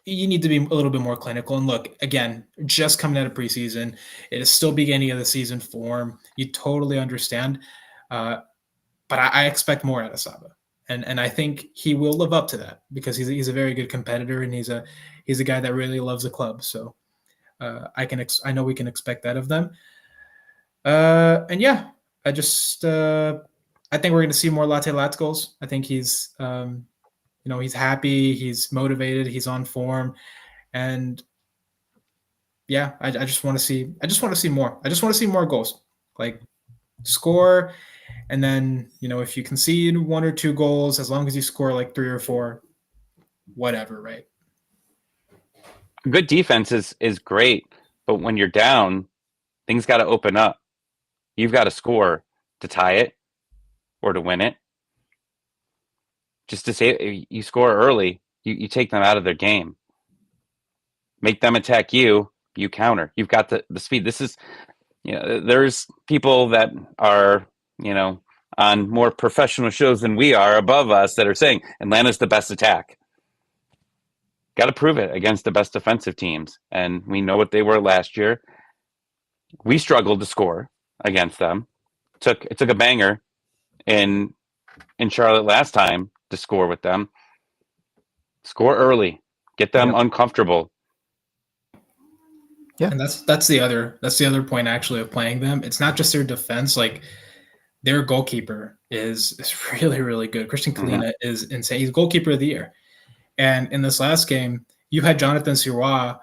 you need to be a little bit more clinical. And look, again, just coming out of preseason, it is still beginning of the season form. You totally understand, but I expect more out of Saba. And I think he will live up to that because he's a very good competitor and he's a guy that really loves the club. So I know we can expect that of them. And yeah, I think we're going to see more Latte Lats goals. I think he's he's happy, he's motivated, he's on form, and yeah, I just want to see more. I just want to see more goals, like score. And then, if you concede 1 or 2 goals, as long as you score like 3 or 4, whatever, right? Good defense is great, but when you're down, things got to open up. You've got to score to tie it or to win it. Just to say, you score early, you take them out of their game. Make them attack you, you counter. You've got the speed. This is, there's people that are, on more professional shows than we are above us that are saying Atlanta's the best attack. Got to prove it against the best defensive teams. And we know what they were last year. We struggled to score against them. It took a banger in Charlotte last time to score with them. Score early. Get them uncomfortable. Yeah. And that's the other point actually of playing them. It's not just their defense, like their goalkeeper is really, really good. Christian Kalina is insane. He's goalkeeper of the year. And in this last game, you had Jonathan Sirois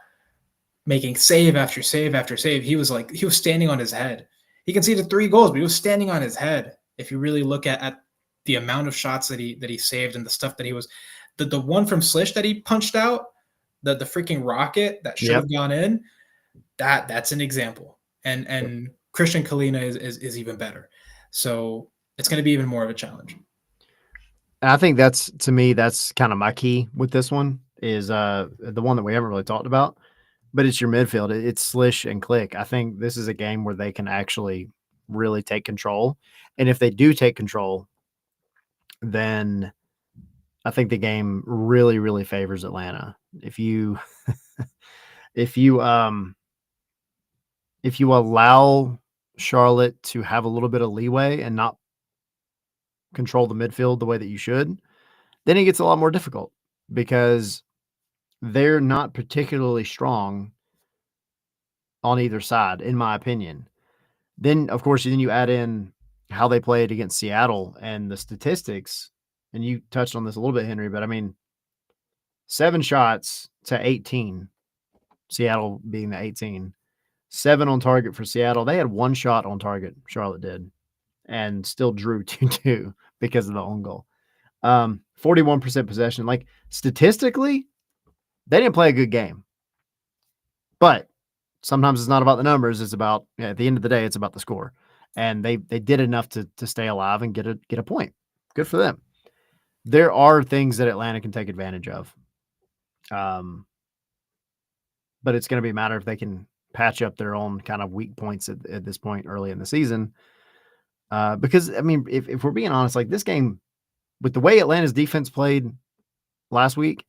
making save after save after save. He was standing on his head. He conceded 3 goals, but he was standing on his head. If you really look at the amount of shots that he saved and the stuff that he was, the one from Slish that he punched out, the freaking rocket that should have gone in, that's an example. And Christian Kalina is even better. So it's going to be even more of a challenge. And I think that's kind of my key with this one is the one that we haven't really talked about, but it's your midfield. It's Slish and Click. I think this is a game where they can actually really take control. And if they do take control, then I think the game really, really favors Atlanta. If you allow Charlotte to have a little bit of leeway and not control the midfield the way that you should, then it gets a lot more difficult because they're not particularly strong on either side, in my opinion. Then, of course, you add in how they played against Seattle and the statistics, and you touched on this a little bit, Henry, but I mean, 7 shots to 18, Seattle being the 18. 7 on target for Seattle. They had 1 shot on target, Charlotte did, and still drew 2-2 because of the own goal. 41% possession. Like, statistically, they didn't play a good game. But sometimes it's not about the numbers. It's about, at the end of the day, it's about the score. And they did enough to stay alive and get a point. Good for them. There are things that Atlanta can take advantage of. But it's going to be a matter if they can patch up their own kind of weak points at this point early in the season. Because, I mean, if we're being honest, like, this game, with the way Atlanta's defense played last week,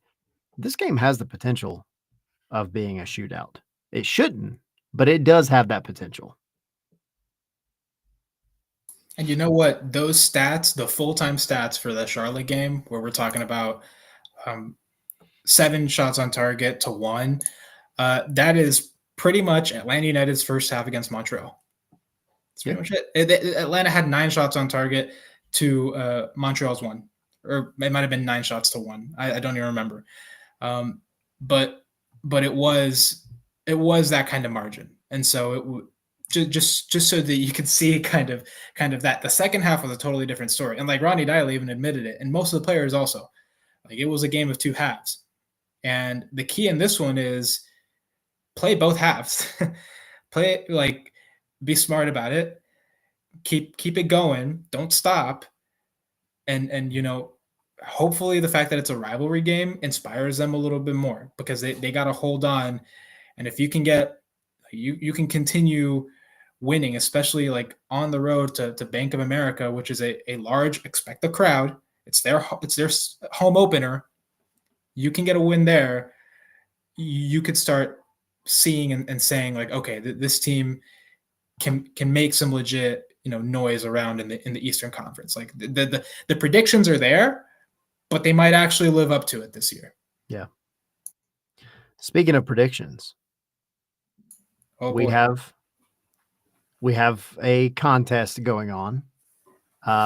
this game has the potential of being a shootout. It shouldn't, but it does have that potential. And you know what? Those stats, the full-time stats for the Charlotte game, where we're talking about 7 shots on target to 1, that is pretty much Atlanta United's first half against Montreal. That's pretty much it. Atlanta had 9 shots on target to Montreal's 1, or it might have been 9 shots to 1. I don't even remember. But it was that kind of margin, and so it just so that you could see kind of that the second half was a totally different story. And like Ronnie Deila even admitted it, and most of the players also, like, it was a game of 2 halves. And the key in this one is play both halves. Play, like, be smart about it. Keep it going. Don't stop. And you know, hopefully the fact that it's a rivalry game inspires them a little bit more, because they got to hold on. And if you can get, you can continue winning, especially like on the road to Bank of America, which is a large, expect the crowd. It's their home opener. You can get a win there. You could start seeing and saying, like, okay, this team can make some legit, you know, noise around in the Eastern Conference. Like, the predictions are there, but they might actually live up to it this year. Yeah. Speaking of predictions, we have a contest going on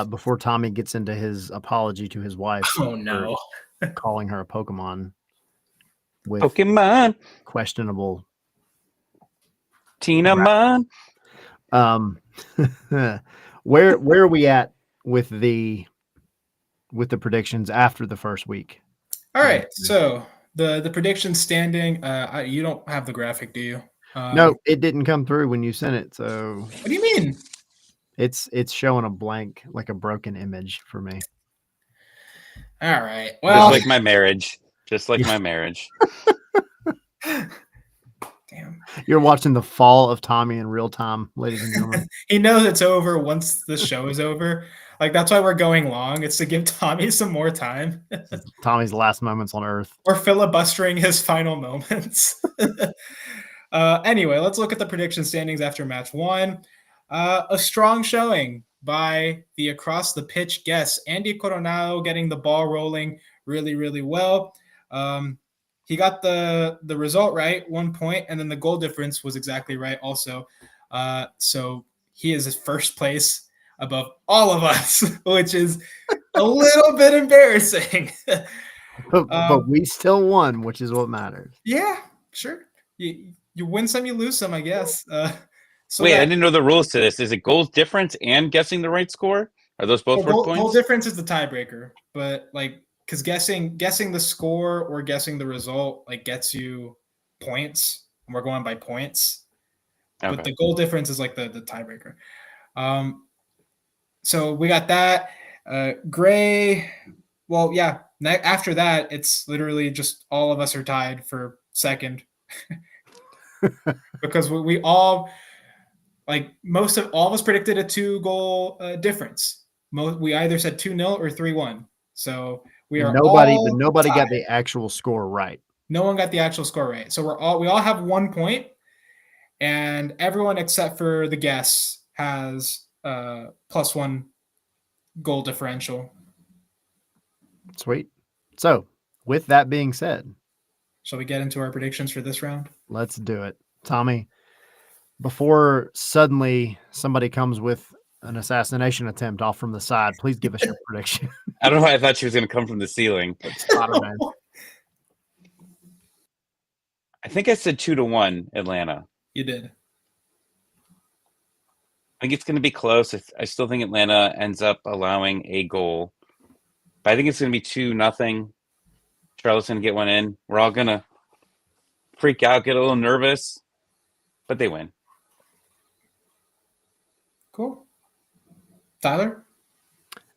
before Tommy gets into his apology to his wife. Oh no. Calling her a Pokemon with Pokemon questionable Tina Mon. Where are we at with the predictions after the first week? All right, so the prediction standing, you don't have the graphic, do you? No, it didn't come through when you sent it. So what do you mean? It's showing a blank, like a broken image for me. All right. Well, just like my marriage. Just like my marriage. Damn. You're watching the fall of Tommy in real time, ladies and gentlemen. He knows it's over once the show is over. Like, that's why we're going long. It's to give Tommy some more time. Tommy's last moments on Earth. Or filibustering his final moments. Anyway, let's look at the prediction standings after match 1. A strong showing by the across the pitch guest, Andy Coronado, getting the ball rolling really, really well. He got the result right, 1 point, and then the goal difference was exactly right also. So he is first place above all of us, which is a little bit embarrassing. But we still won, which is what matters. Yeah, sure. You win some, you lose some, I guess. Wait, I didn't know the rules to this. Is it goals difference and guessing the right score? Are those both worth points? Goal difference is the tiebreaker, but like, because guessing the score or guessing the result, like, gets you points, and we're going by points. Okay. But the goal difference is like the tiebreaker. So we got that. Gray. Well, yeah. After that, it's literally just all of us are tied for second. Because we all, like, most of all of us predicted a 2-goal difference. We either said 2-0 or 3-1. So we are nobody got the actual score right. No one got the actual score right. So we all have 1 point, and everyone except for the guests has +1 goal differential. Sweet. So with that being said, shall we get into our predictions for this round? Let's do it. Tommy, before suddenly somebody comes with an assassination attempt off from the side, please give us your prediction. I don't know why I thought she was going to come from the ceiling. I think I said 2-1 Atlanta. You did. think it's going to be close. I still think Atlanta ends up allowing a goal, but I think it's going to be 2-0. Charlotte's going to get one in. We're all going to freak out, get a little nervous, but they win. Cool. Tyler?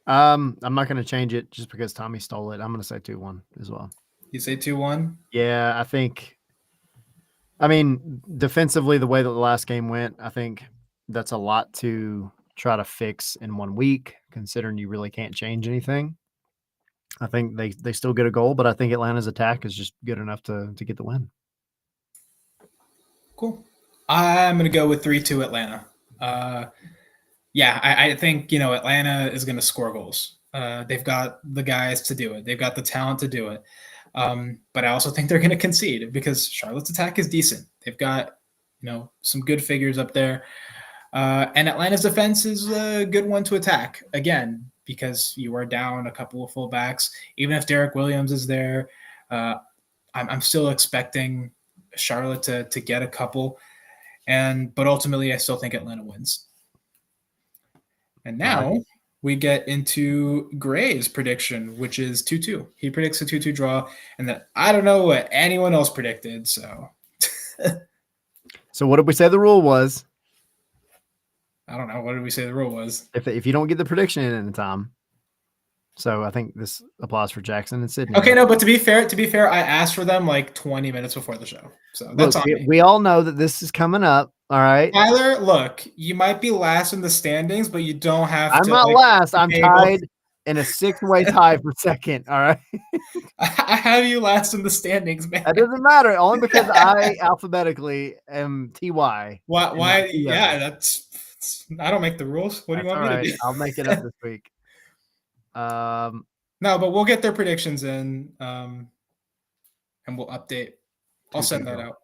I'm not going to change it just because Tommy stole it. I'm going to say 2-1 as well. You say 2-1? Yeah, I mean, defensively, the way that the last game went, I think that's a lot to try to fix in 1 week, considering you really can't change anything. I think they still get a goal, but I think Atlanta's attack is just good enough to get the win. Cool. I'm going to go with 3-2 Atlanta. I think, Atlanta is going to score goals. They've got the guys to do it. They've got the talent to do it. But I also think they're going to concede because Charlotte's attack is decent. They've got, some good figures up there. And Atlanta's defense is a good one to attack, again, because you are down a couple of fullbacks. Even if Derek Williams is there, I'm still expecting Charlotte to get a couple. But ultimately, I still think Atlanta wins. And now we get into Gray's prediction, which is 2-2. He predicts a 2-2 draw, and that I don't know what anyone else predicted. So, So what did we say the rule was? I don't know. What did we say the rule was? If you don't get the prediction in time. So I think this applies for Jackson and Sydney. Okay, no, but to be fair, I asked for them like 20 minutes before the show. So that's on me. We all know that this is coming up. All right. Tyler, look, you might be last in the standings, but you don't have to. I'm not last. I'm tied in a 6-way tie for second. All right. I have you last in the standings, man. That doesn't matter. Only because I alphabetically am TY. Why? Yeah, I don't make the rules. What do you want me to do? I'll make it up this week. No, but we'll get their predictions in, and we'll update. I'll send that out.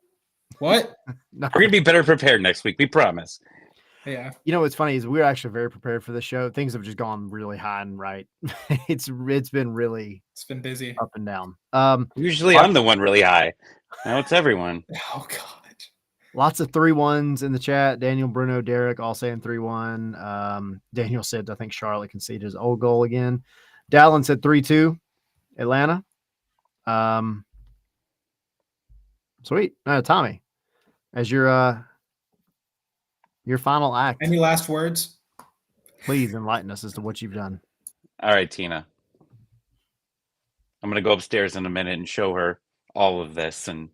What? No. We're gonna be better prepared next week. We promise. Yeah. You know what's funny is we're actually very prepared for the show. Things have just gone really high and right. It's been busy up and down. Usually I'm the one really high. Now it's everyone. Oh God. Lots of 3-1s in the chat. Daniel, Bruno, Derek all saying 3-1. Daniel said, I think Charlotte conceded his old goal again. Dallin said 3-2 Atlanta. Sweet. Tommy, as your final act, Any last words? please enlighten us as to what you've done. All right, Tina. I'm gonna go upstairs in a minute and show her all of this. And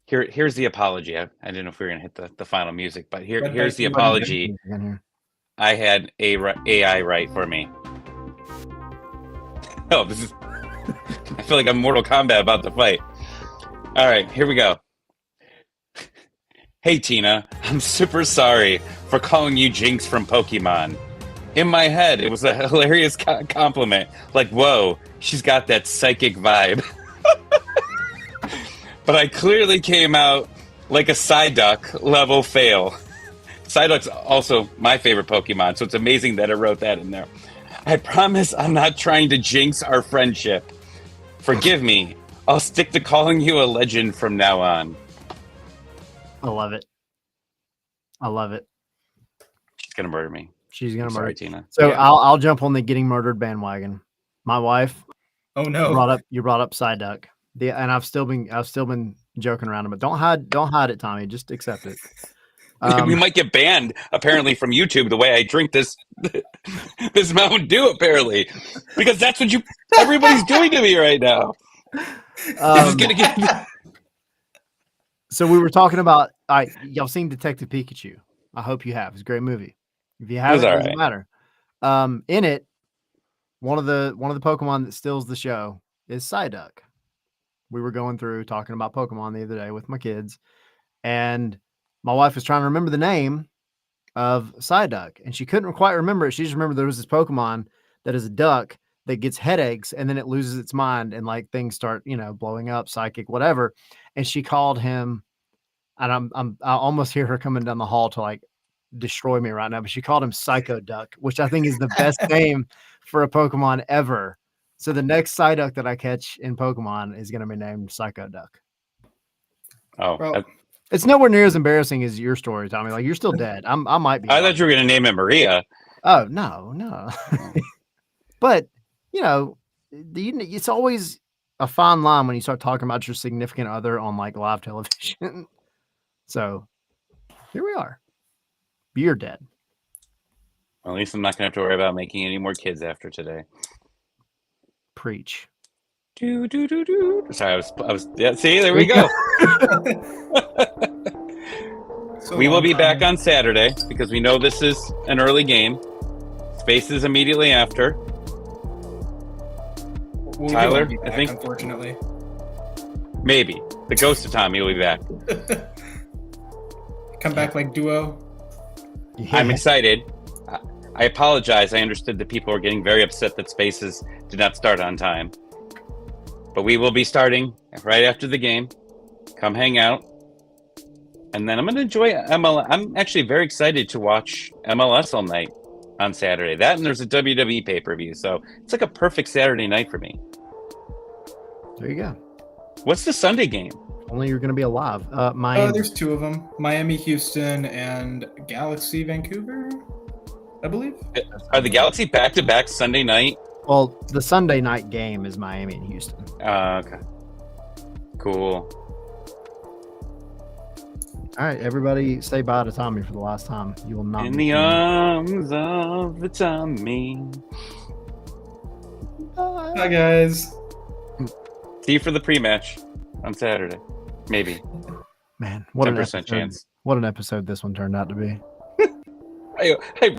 here's the apology. I didn't know if we were gonna hit the final music, but here's the apology. I had AI write for me. Oh, this is. I feel like I'm Mortal Kombat about to fight. All right, here we go. Hey, Tina, I'm super sorry for calling you Jinx from Pokemon. In my head, it was a hilarious compliment. Like, whoa, she's got that psychic vibe. But I clearly came out like a Psyduck level fail. Psyduck's also my favorite Pokemon, so it's amazing that I wrote that in there. I promise I'm not trying to jinx our friendship. Forgive me. I'll stick to calling you a legend from now on. I love it. She's gonna murder me. She's gonna murder Tina. So Yeah. I'll jump on the getting murdered bandwagon. My wife Oh no. you brought up Psyduck. And I've still been joking around, but don't hide it, Tommy. Just accept it. We might get banned apparently from YouTube the way I drink this Mountain Dew apparently, because that's what everybody's doing to me right now. This is gonna get. So we were talking about y'all seen Detective Pikachu. I hope you have. It's a great movie. If you haven't, it doesn't matter. In it, one of the Pokemon that steals the show is Psyduck. We were going through talking about Pokemon the other day with my kids, and my wife was trying to remember the name of Psyduck, and she couldn't quite remember it. She just remembered there was this Pokemon that is a duck that gets headaches, and then it loses its mind, and like things start, blowing up, psychic, whatever. And she called him, and I almost hear her coming down the hall to like destroy me right now, but she called him Psychoduck, which I think is the best name for a Pokemon ever. So the next Psyduck that I catch in Pokemon is going to be named Psychoduck. Oh, Bro, It's nowhere near as embarrassing as your story, Tommy. Like you're still dead. I might be. I thought you were going to name it Maria. Oh no. But it's always a fine line when you start talking about your significant other on like live television. So here we are. You're dead. Well, at least I'm not going to have to worry about making any more kids after today. Preach. Do. Sorry, I was. Yeah, see, there we go. So We will long be back coming. on Saturday because we know this is an early game. Spaces immediately after. We Tyler, won't be I back, think- unfortunately. Maybe the ghost of Tommy will be back. Come back like duo. I'm excited. I apologize. I understood that people are getting very upset that Spaces did not start on time. But we will be starting right after the game. Come hang out. And then I'm going to enjoy MLS. I'm actually very excited to watch MLS all night on Saturday. That and there's a WWE pay-per-view. So it's like a perfect Saturday night for me. There you go. What's the Sunday game? Only you're going to be alive. Miami. There's two of them: Miami, Houston, and Galaxy, Vancouver. I believe. Are the Galaxy back-to-back Sunday night? Well, the Sunday night game is Miami and Houston. Okay. Cool. All right, everybody, say bye to Tommy for the last time. You will not In be the seen. arms of the Tommy. Hi guys. See you for the pre-match on Saturday. Maybe. Man, what an 10% episode. chance. What an episode this one turned out to be. I